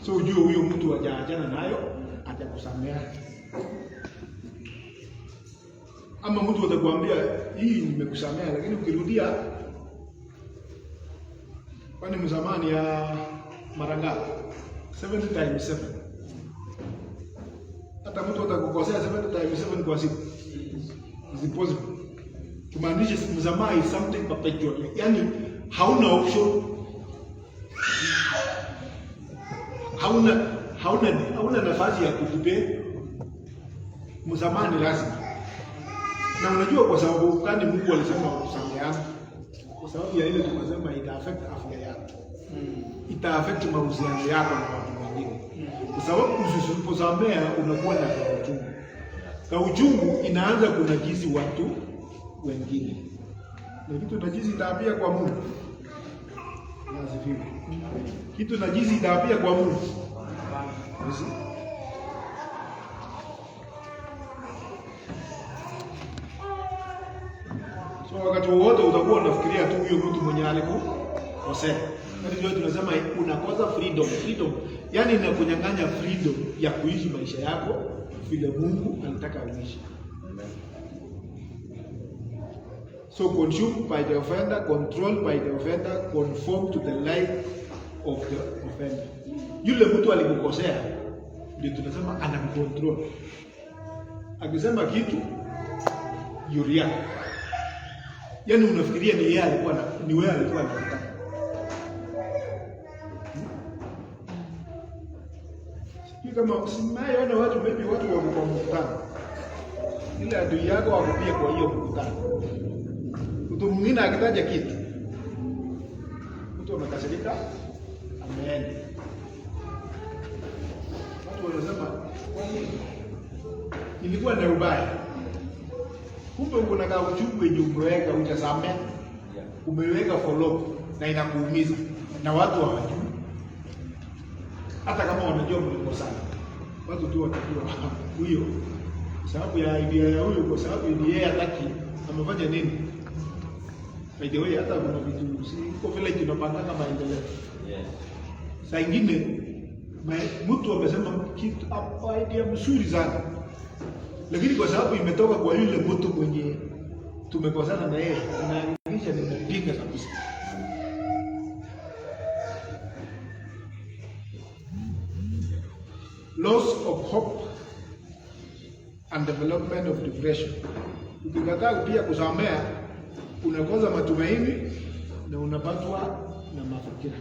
So ujue huyo mtu hajaachana nayo, atakusamea. Ama mtu atakwambia hii nimekusamea, lakini ukirudia, kwani mzamani ya mara ngapi? 70 times 7. Hata mtu atakukosea 70 times 7 kwa siku. Is impossible. Kumaanisha msamaha is something perpetual. Yaani hauna option. Hauna nafasi ya kukupe msamaha, ni lazima. Na unajua kwa sababu gani Mungu alisema kusameheana? Kwa sababu ya ile tunasema ita affect afya yako. Ita affect mahusiano yako na watu wengine. Kwa sababu usiposamea unakuwa na uchungu. Na uchungu inaanza kunajisi watu wengine. Na kitu najisi tabia kwa Mungu. Nasifiwe. Kitu najisi tabia kwa Mungu. So wakati wote utakuwa unafikiria tu huyo mtu mwenye alikukosea. Ndio tunasema unakosa freedom. Freedom yani inakunyang'anya freedom ya kuishi maisha yako vile Mungu anataka uishi. So consumed by the offender, controlled by the offender, conform to the life of the offender. Yule mtu alikukosea ndio tunasema anakucontrol. Akisema kitu you react. Yaani unafikiria ni yeye alikuwa ni wewe alikuwa anataka. Sio kama usimaona watu maybe watu wako kwa mkutano. Ile adui yako wako pia kwa hiyo mkutano. Mtu mwingine akitaja kitu, mtu anakasirika, ameenda. Watu wanasema ilikuwa na ubaya. Kumbe uko na kauchungu wenye umeweka utasamea. Umeweka follow na inakuumiza na watu hawajui. Hata kama wanajua mlikosana. Watu tu watajua huyo sababu ya idea ya huyo, kwa sababu ni yeye hataki amefanya nini. By the way, hata kuna vitu siko vile tunapanga maendeleo. Yes. Saa nyingine mtu amesema kitu hapa idea mzuri sana. Lakini kwa sababu imetoka kwa yule mtu mwenye tumekosana na yeye, inaonyesha ni mpinga kabisa. Loss of hope and development of depression. Ukikataa pia kusamea, unakosa matumaini na unapatwa na mafikira.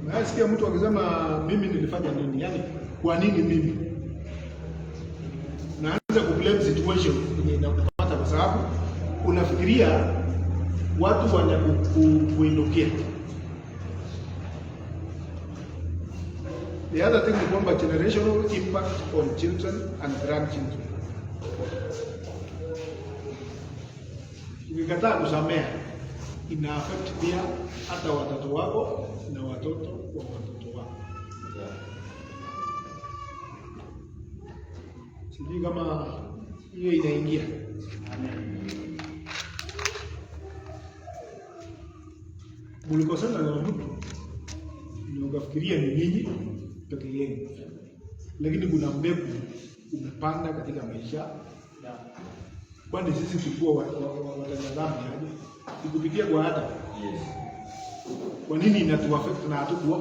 Nasikia mtu akisema mimi nilifanya nini? Yaani kwa nini mimi? Unaanza kublame situation inakupata kwa sababu unafikiria watu wanakuondokea. The other thing is kwamba generational impact on children and grandchildren. Ukikataa kusamea ina affect pia hata watoto wako na watoto wa watoto wako. Sijui kama hiyo inaingia. Mlikosana na mtu ni ukafikiria ni nyinyi peke yenu, lakini kuna mbegu umepanda katika maisha. Kwani sisi tulikuwa watazamaji aje? Tukupitia kwa hata. Yes. Kwa nini inatuaffect na hatukuwa?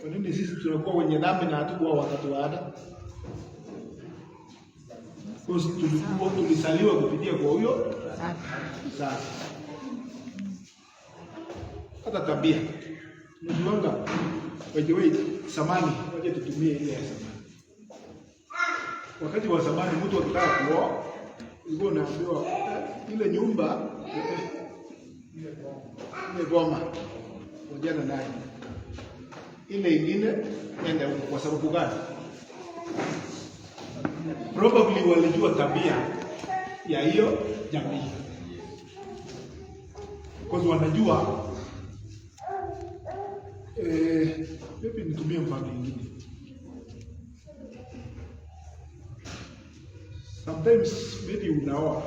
Kwa nini sisi tunakuwa wenye dhambi na hatukuwa watoto wa Adam? Kwa sababu tulisaliwa kupitia kwa huyo sasa. Hata tabia. Unajiona wewe samani, waje tutumie ile ya samani. Wakati wa zamani mtu akitaka kuoa, ilikuwa unaambiwa ile nyumba ile goma wajana naye. Ile ingine nenda huko. Kwa sababu gani? Probably walijua tabia ya hiyo jamii. Kwa sababu wanajua maybe nitumie mfano mwingine. Sometimes maybe unaoa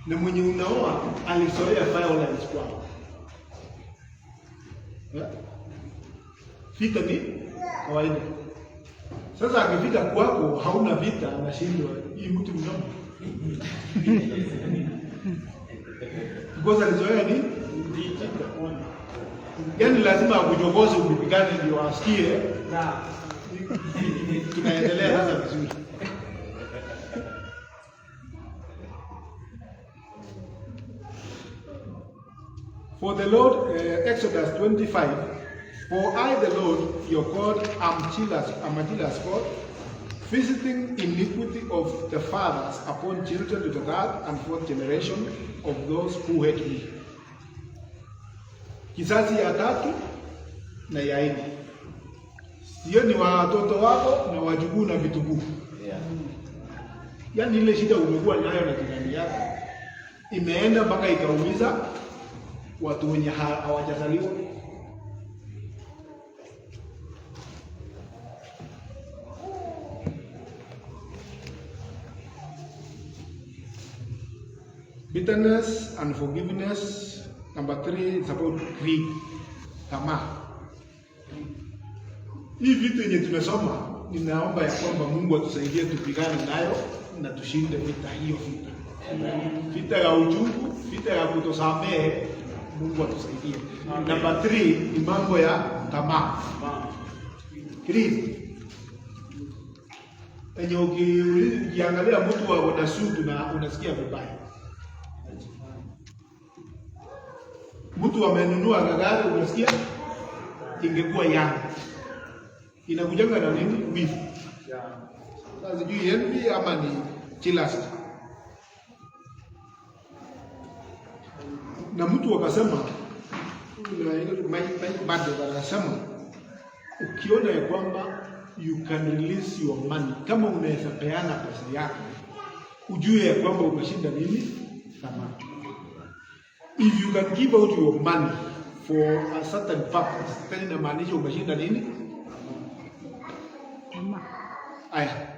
na mwenye unaoa alizoea violence kwao. Vita ni kawaida. Sasa akifika kwako hauna vita, anashindwa hii mtu mnono. Because alizoea ni vita. Yaani lazima akujogoze upigane ndio asikie na tunaendelea sasa vizuri. For the Lord, Exodus 25, for I, the Lord, your God, am a jealous God, visiting iniquity of the fathers upon children to the third and fourth generation of those who hate me. Kizazi ya tatu na ya nne. Sio ni watoto wako na wajukuu na vitukuu. Yaani ile shida umekuwa nayo na jirani yako imeenda mpaka ikaumiza watu wenye hawajazaliwa. Bitterness and forgiveness. Number 3 is about greed, tamaa. Hii vitu yenye tumesoma, ninaomba ya kwamba Mungu atusaidie tupigane nayo na tushinde vita hiyo vita. Vita ya uchungu, vita ya kutosamehe, Mungu atusaidie. Number 3 ni mambo ya tamaa. Greed. Enye ukiangalia mtu wa unasudu na unasikia vibaya. Mtu amenunua gari unasikia ingekuwa yangu. Inakujanga na nini? Wivu. Sasa sijui envy ama ni jealousy. Na mtu akasema akasema ukiona ya kwamba you can release your money, kama unaweza peana pesa yako, ujue ya kwamba umeshinda nini? Tamaa. If you can give out your money for a certain purpose, tena inamaanisha umeshinda nini? Aya.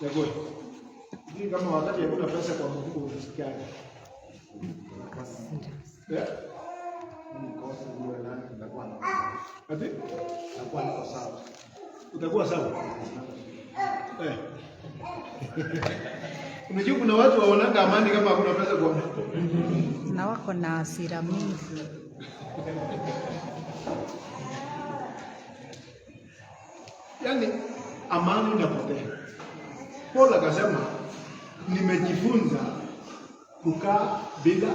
Yagoe. Ni kama wakati hakuna pesa kwa mfuko unasikiaje? Yeah. Ati? Utakuwa sawa. Unajua kuna watu waonanga amani kama hakuna pesa kwa mfuko. Na wako na hasira mingi. Yaani amani inapotea. Paul akasema nimejifunza kukaa bila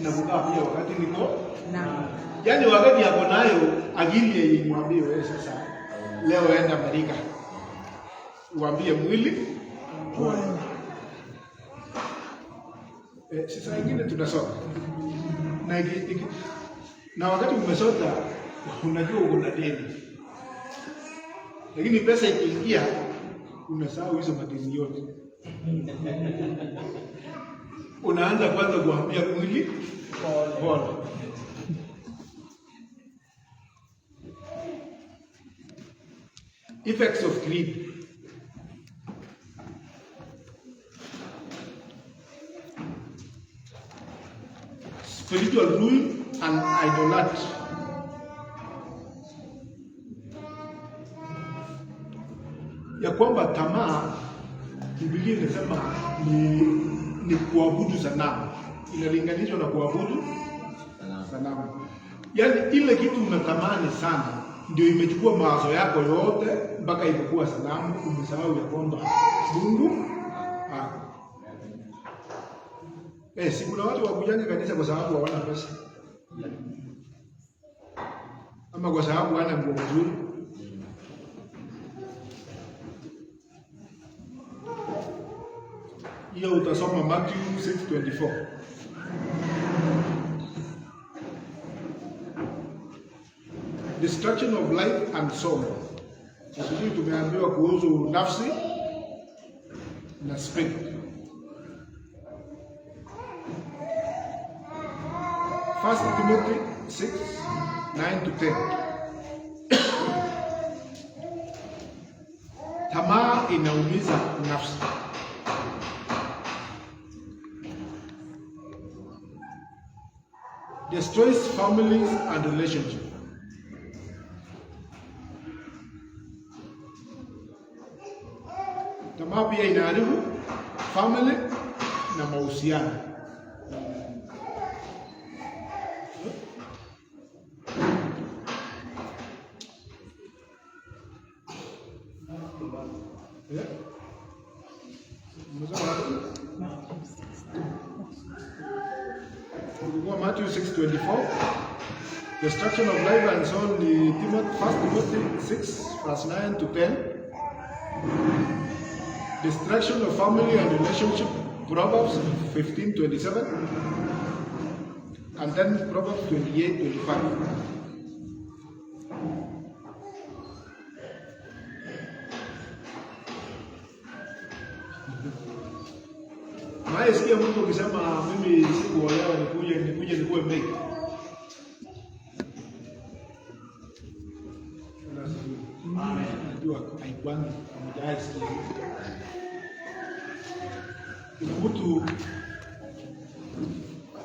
na kukaa pia wakati niko na. Yaani wakati yako nayo akili yenyeimwambie wewe sasa leo enda Amerika. Uambie mwili pole. Sasa ingine tunasoma. Na wakati umesota unajua uko na deni. Lakini pesa ikiingia unasahau hizo madeni yote. Unaanza kwanza kuambia mwili pole. Effects of greed. Spiritual ruin and idolatry. Ya kwamba tamaa, Biblia inasema ni kuabudu sanamu. Inalinganishwa na kuabudu sanamu. Yaani ile kitu unatamani sana ndio imechukua mawazo yako yote mpaka ikakuwa sanamu, umesahau ya kwamba Mungu ako. Si kuna watu wakujanga kanisa kwa sababu hawana pesa. Ama kwa sababu hana nguo nzuri. Hiyo utasoma Matthew 6:24. Destruction of life and soul. Sisi tumeambiwa kuhusu nafsi na spirit. 1 Timothy 6:9-10. Tamaa inaumiza nafsi. destroys families and relationships. Tamaa pia inaharibu family na mahusiano. Matthew 6:24, destruction of life and soul, 1 Timothy 6 verse 9 to 10, destruction of family and relationship, Proverbs 15:27, and then Proverbs 28:25. Sikia mtu ukisema mimi sikuolewa nikuje nikuwe mbele. Amen. Najua haikuangi pamoja sikia. Kuna mtu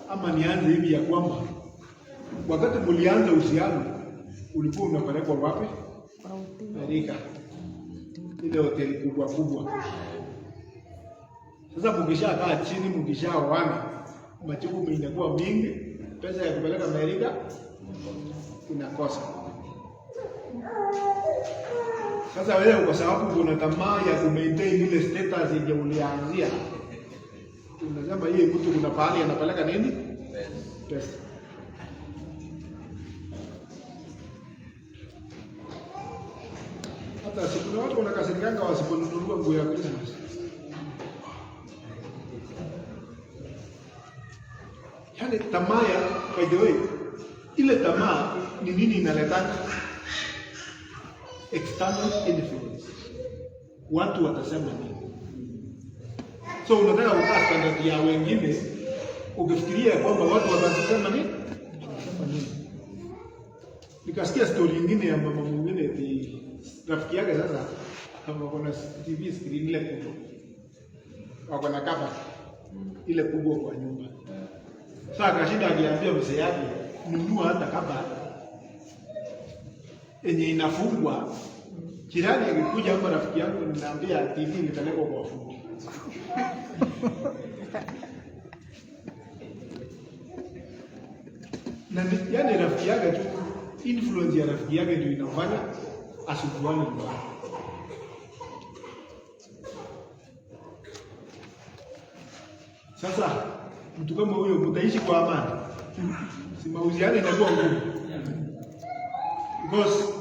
ama nianze hivi ya kwamba wakati mlianza uhusiano ulikuwa unapelekwa wapi? Amerika. Ile hoteli kubwa kubwa. Sasa mkishakaa chini, mkishaoana, majukumu inakuwa mingi, pesa ya kupeleka Amerika inakosa. Sasa wewe kwa sababu una tamaa ya kumaintain ile status yenye ulianzia, unasema yeye mtu kuna pahali anapeleka nini? Pesa. Hata siku watu wanakasirikanga wasiponunua nguo ya Christmas. Yaani tamaa ya, by the way, ile tamaa ni nini inaleta? External influence. Watu watasema nini? So unataka ukaa standard ya wengine, ukifikiria kwamba watu watasema nini? Nikasikia story nyingine ya mama mwingine eti rafiki yake sasa kama kuna TV screen ile kubwa. Wako na kaba ile kubwa kwa nyumba. Sasa akashinda akiambia mzee yake nunua hata kaba yenye inafungwa. Jirani akikuja hapa rafiki yangu ninaambia TV nipeleke kwa fundi. Na yani rafiki yake tu, influence ya rafiki yake ndio inafanya asikuane mbaya. Sasa mtu kama huyo mtaishi kwa amani? Si mahusiano inakuwa ngumu. Because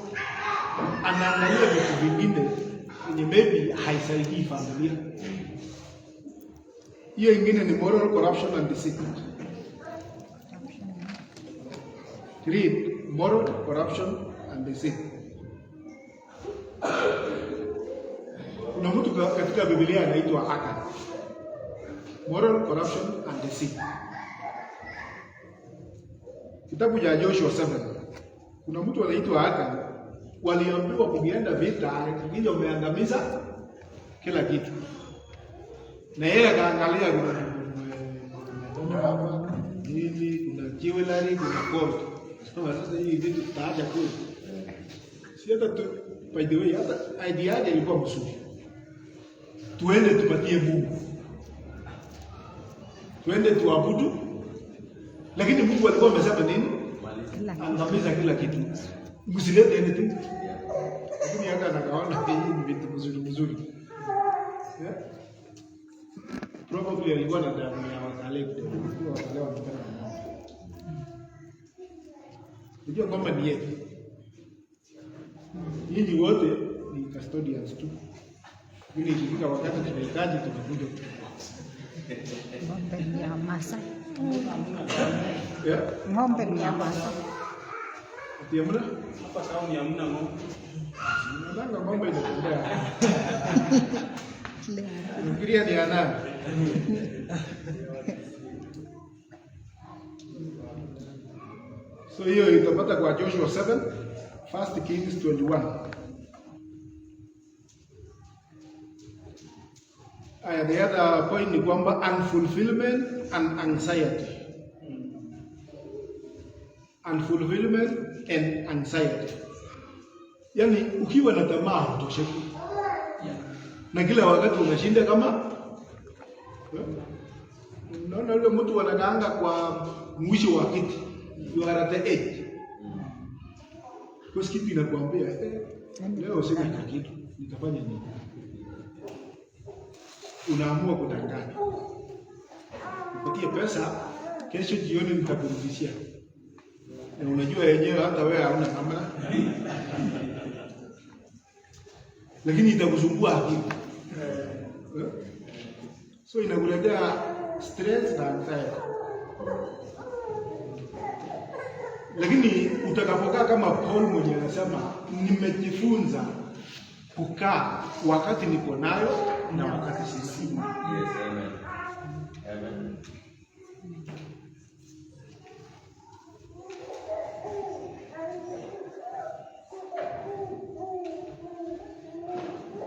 anaangalia vitu vingine yenye maybe haisaidii familia. Hiyo ingine ni moral corruption and deceit. Read moral corruption and deceit. Kuna mtu katika Biblia anaitwa Achan. Moral corruption and deceit. Kitabu cha Joshua 7. Kuna mtu anaitwa Achan, waliambiwa kuenda vita, kingine umeangamiza kila kitu. Na yeye akaangalia kuna nini, kuna jewelry, kuna gold. Sasa hii vitu tutaacha kule. Si hata tu, by the way, hata idea yake ilikuwa mzuri. Tuende tupatie Mungu. Tuende tuabudu. Lakini Mungu alikuwa amesema nini? Angamiza kila kitu. Msilete anything. Lakini hata anakaona hii ni vitu mzuri. Yeah? Probably alikuwa na damu ya wakalekte. Wakalewa wanapenda. Unajua kwamba ni yetu. Nyinyi wote ni custodians tu. Ili ikifika wakati tunahitaji tunakuja kuchukua. Ng'ombe ni ya Masai. Yeah? Ng'ombe ni ya Masai. Ati amna? Hapa town hamna ng'ombe. Nanga ng'ombe inatembea. Unafikiria ni nani? So hiyo itapata kwa Joshua 7, 1 Kings 21. The other point ni kwamba unfulfillment and anxiety. unfulfillment and anxiety. Yaani ukiwa na tamaa hutosheki. Na kila wakati unashinda kama unaona yule mtu anakaanga kwa mwisho wa kiti. You are at the edge. Kwa kitu inakuambia leo sina kitu, nitafanya nini? Unaamua kudanganya. Nipatie pesa, kesho jioni nitakurudishia. Na unajua yenyewe hata wewe hauna namna. Lakini itakusumbua akili. So inakuletea stress na anxiety. Lakini utakapokaa kama Paul mwenye anasema nimejifunza kukaa wakati niko nayo na wakati sina. Yes, amen. Amen.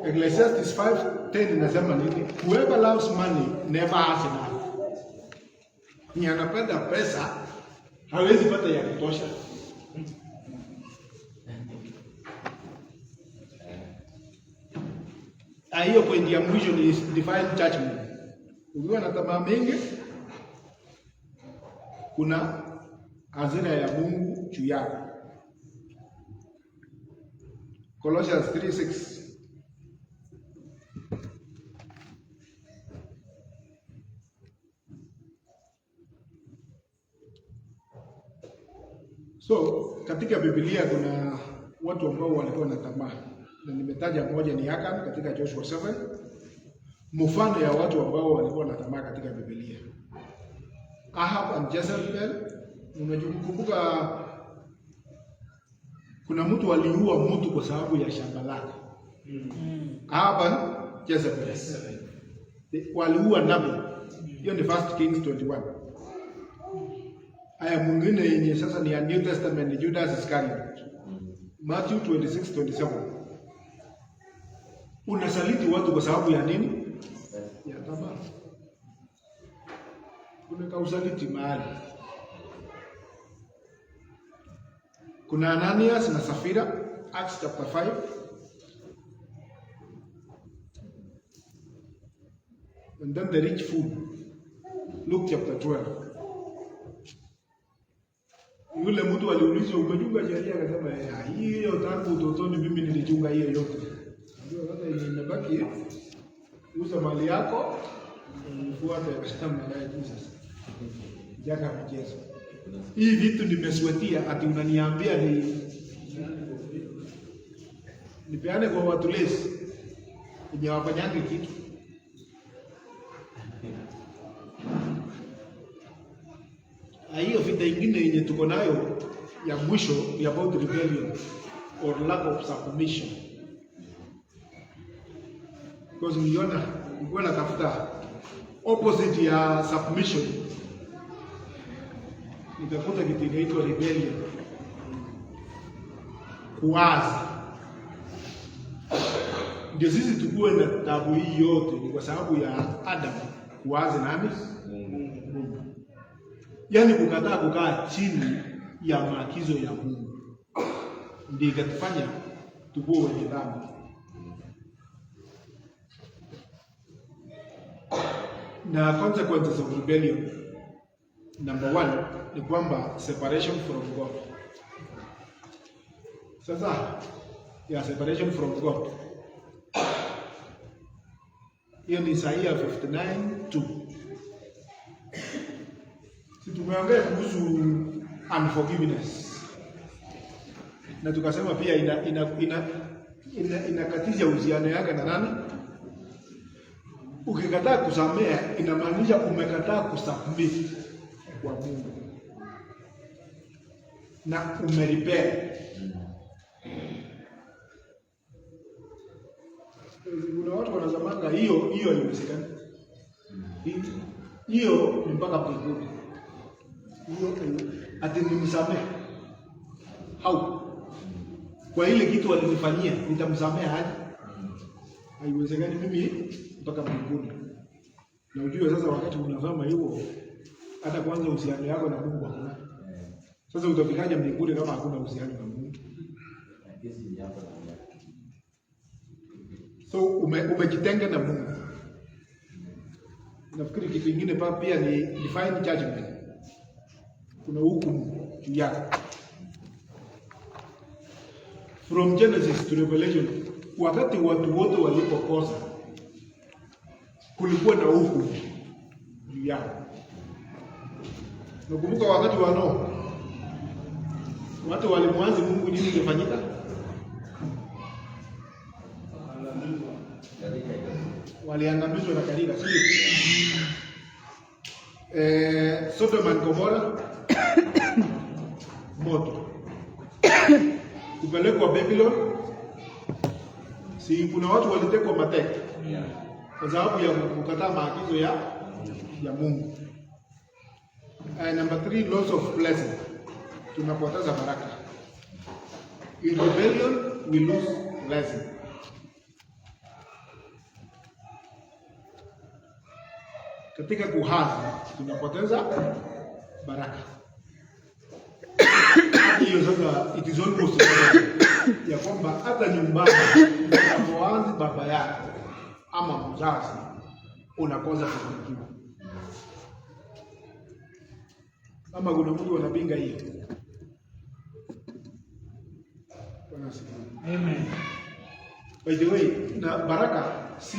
Ecclesiastes 5:10 inasema nini? Whoever loves money never has enough. Ni anapenda pesa hawezi pata ya kutosha. Hiyo point ya mwisho ni divine judgment. Ukiwa na tamaa mingi, kuna hasira ya Mungu juu yako. Colossians 3:6. So katika Biblia kuna watu ambao walikuwa na tamaa, na nimetaja moja ni Achan katika Joshua 7, mfano ya watu ambao walikuwa na tamaa katika Biblia. Ahab and Jezebel, unakumbuka kuna mtu aliua mtu kwa sababu ya shamba lake. Ahab and Jezebel waliua Nabal. Hiyo ni 1 Kings 21. Aya mwingine yenye sasa ni ya New Testament ni Judas Iscariot. Matthew 26:27. Unasaliti watu kwa sababu ya nini? Ya tamaa. Kuna kausaliti mahali. Kuna Ananias na Safira, Acts chapter 5. And then the rich fool, Luke chapter 12. Yule mtu aliulizwa umechunga sheria, akasema hiyo tangu utotoni mimi nilichunga hiyo yote. Ndio sasa imebaki uza mali yako ufuate kama ya Jesus. Jaka mchezo. Hii vitu nimeswetia ati unaniambia nipeane kwa watu lesi. Yenye wafanyange kitu. Hiyo vita ingine yenye tuko nayo ya mwisho ya about rebellion or lack of submission. Because mliona ulikuwa natafuta opposite ya submission, nikakuta kitu inaitwa rebellion, kuwaza. Ndio sisi tukue na tabu hii yote ni kwa sababu ya Adam kuwaza nani? Mungu. Yaani kukataa kukaa chini ya maagizo ya Mungu. Ndio ikatufanya tukuwe wenye dhambi. Na consequences of rebellion, number 1 ni kwamba separation from God. Sasa ya separation from God, hiyo ni Isaiah 59:2. Si tumeongea kuhusu unforgiveness, na tukasema pia inakatisha uhusiano yake na nani? Ukikataa kusamehe inamaanisha umekataa kusubmit kwa Mungu na umerepair. Kuna watu wanazamanga hiyo haiwezekani. Hiyo ni mpaka mbinguni. Hiyo ati nimsamehe. Au kwa ile kitu walinifanyia nitamsamehe aje? Haiwezekani mimi mpaka mbinguni. Na ujue sasa wakati unazama hivyo hata kwanza uhusiano yako na Mungu hakuna. Sasa utafikaje mbinguni kama hakuna uhusiano na Mungu? So umejitenga na Mungu. Nafikiri kitu kingine pia ni divine judgment. Kuna hukumu juu yako. From Genesis to Revelation, wakati watu wote walipokosa, kulikuwa na hukumu juu yao. Nakumbuka wakati wa Noa, watu walimwanzi Mungu, nini kilifanyika? Waliangamizwa na gharika, sio? Sodom and Gomorrah moto. Kupelekwa Babylon, si kuna watu walitekwa mateka kwa sababu ya kukataa maagizo ya Mungu. Number 3, loss of blessing. Tunapoteza baraka. In rebellion we lose blessing. Katika kuhasi tunapoteza baraka. Hiyo sasa it is almost ya kwamba hata nyumbani unapoanza baba yako ama mzazi unakosa kufanikiwa. Ama kuna mtu anapinga hiyo? Amen. By the way, na baraka si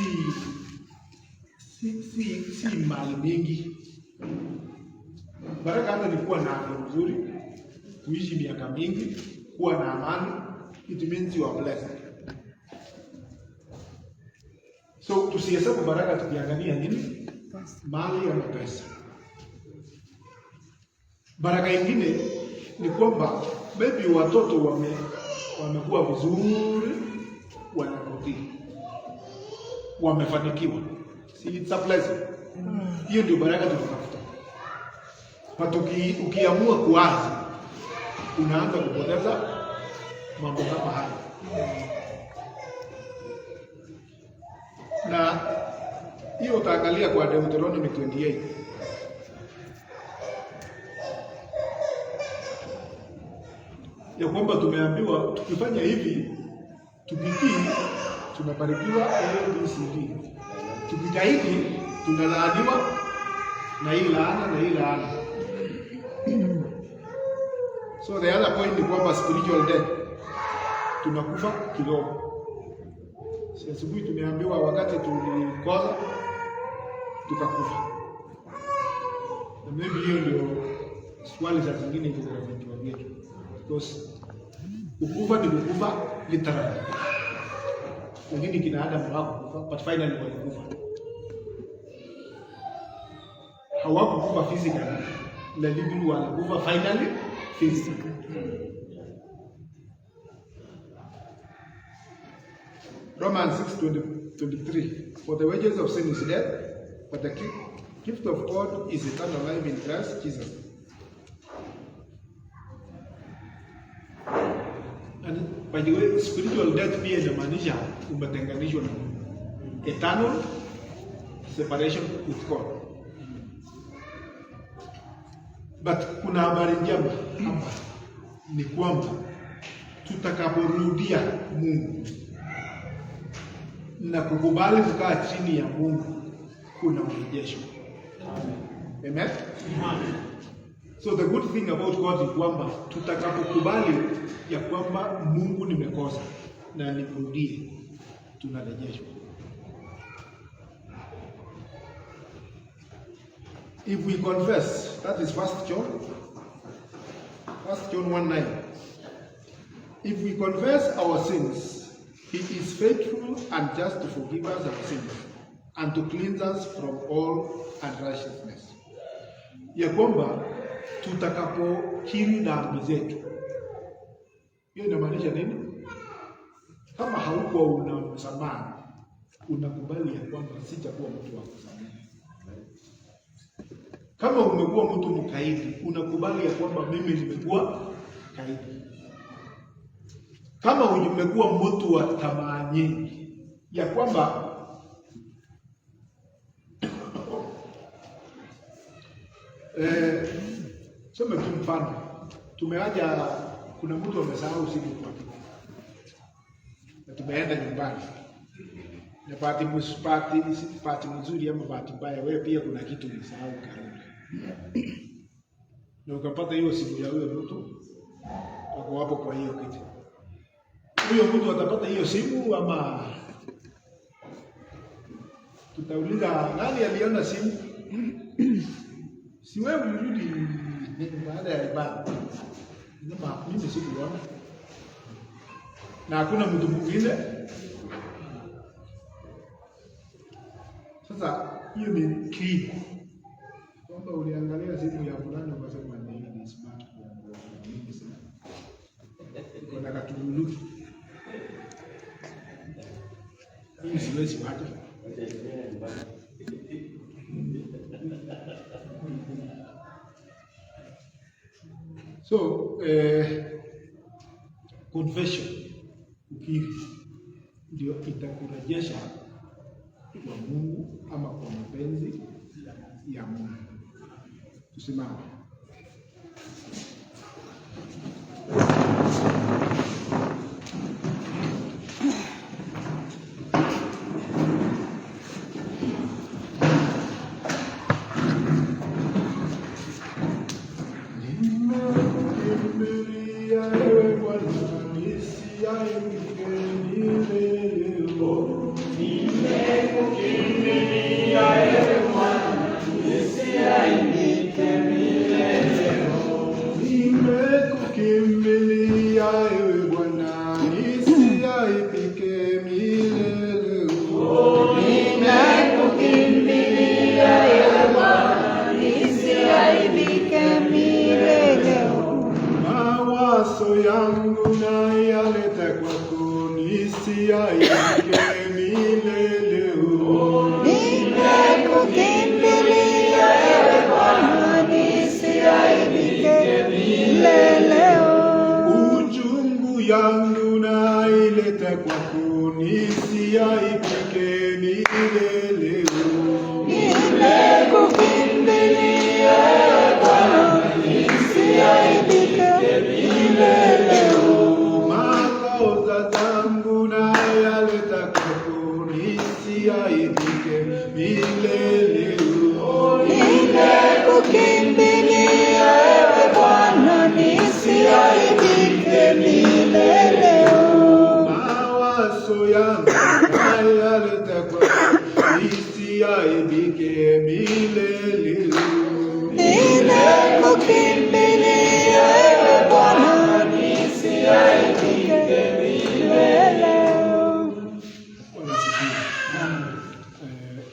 mali mingi. Baraka hata ni kuwa na afya nzuri, kuishi miaka mingi, kuwa na amani. It means you are blessed. So tusihesabu baraka tukiangalia nini? Mali ama pesa. Baraka ingine ni kwamba maybe watoto wamekuwa vizuri, wanakutii, wamefanikiwa. Si it's a blessing. Hiyo ndio baraka tunatafuta. But ukiamua kuazi, unaanza kupoteza mambo kama haya. Na hiyo utaangalia kwa Deuteronomy 28. Ya kwamba tumeambiwa tukifanya hivi, tukitii tunabarikiwa ABCD. Tukijitahidi tunalaaniwa na hii laana na hii laana. So the other point ni kwamba spiritual death, tunakufa kiroho. Asubuhi tumeambiwa wakati tulikosa tukakufa. Na maybe hiyo ndio swali za zingine hizo za vitu vyetu. Because ukufa ni kukufa literally. Wengine kina Adam hawakufa, but finally walikufa. Hawakufa physically, lakini walikufa finally physically. Romans 6:23. For the wages of sin is death, but the gift of God is eternal life in Christ Jesus. And by the way, spiritual death pia inamaanisha umetenganishwa na Mungu. Eternal separation with God. But kuna habari njema hapa ni kwamba tutakaporudia Mungu na kukubali kukaa chini ya Mungu, kuna urejesho. Amen. So the good thing about God is kwamba tutakapokubali ya kwamba Mungu nimekosa na nikurudie, tunarejeshwa. If we confess, that is 1 John 1:9. If we confess our sins, He is faithful and just to forgive us our sins and to cleanse us from all unrighteousness. Ya kwamba tutakapokiri dhambi zetu. Hiyo inamaanisha nini? Kama haukuwa una msamaha, unakubali ya kwamba sitakuwa mtu wa kusamehe. Kama umekuwa mtu mkaidi, unakubali ya kwamba mimi nimekuwa kaidi. Kama umekuwa mtu wa tamaa nyingi, ya kwamba sema tu mfano, tumeaja, kuna mtu amesahau simu kwake na tumeenda nyumbani, na bahati nzuri ama bahati mbaya, wewe pia kuna kitu ulisahau karibu, na ukapata hiyo simu ya huyo mtu ako hapo kwa hiyo kiti. Huyo mtu atapata hiyo simu ama tutauliza nani aliona simu? Si wewe ulirudi baada ya ibada. Ndio mimi sikuona. Na hakuna mtu mwingine. Sasa hiyo ni key. Kwamba uliangalia simu ya fulani ukasema ni smart kwa mimi sana. Kuna katululu. Mimi siwezi wacha. So, confession, ukiri, ndio itakurejesha kwa Mungu ama kwa mapenzi ya Mungu. Tusimame.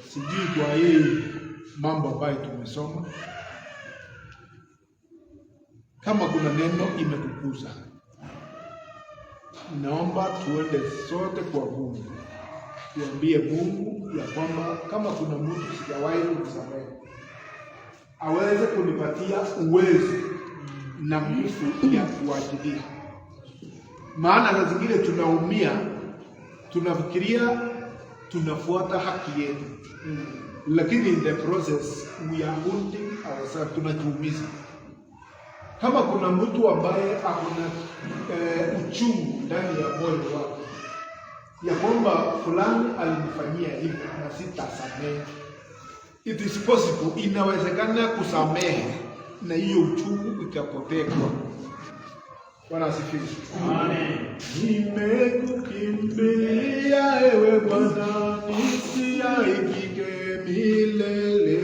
Sijui kwa hii mambo ambayo tumesoma, kama kuna neno imekukuza, naomba tuende sote kwa Mungu, tuambie Mungu ya kwamba kama kuna mtu sijawahi kumsamehe, aweze kunipatia uwezo na nguvu ya kuachilia. Maana na zingine tunaumia, tunafikiria tunafuata haki yetu, lakini in the process we are hurting ourselves, tunajiumiza. Kama kuna mtu ambaye akona uchungu ndani ya moyo wake ya kwamba fulani alinifanyia hivi na sitasamehe, it is possible, inawezekana kusamehe na hiyo uchungu ikapotea. Bwana asifiwe. Amen. Nimekukimbilia ewe Bwana, nisiaibike milele.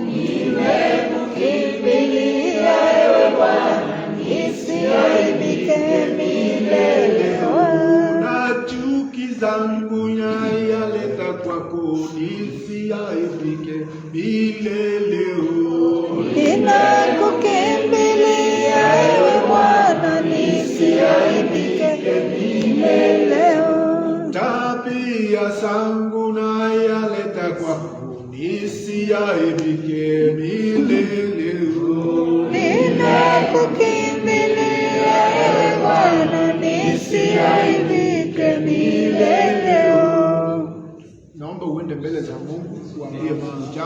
Nimekukimbilia ewe Bwana, nisiaibike milele. Na chuki zangu yaleta kwako, nisiaibike milele. Nimekukimbilia ewe Bwana, nisiaibike milele. Tabia zangu na yaleta kwako, nisiaibike milele. Nimekukimbilia ewe Bwana, nisiaibike milele. Naomba uende mbele za Mungu, uambie Mungu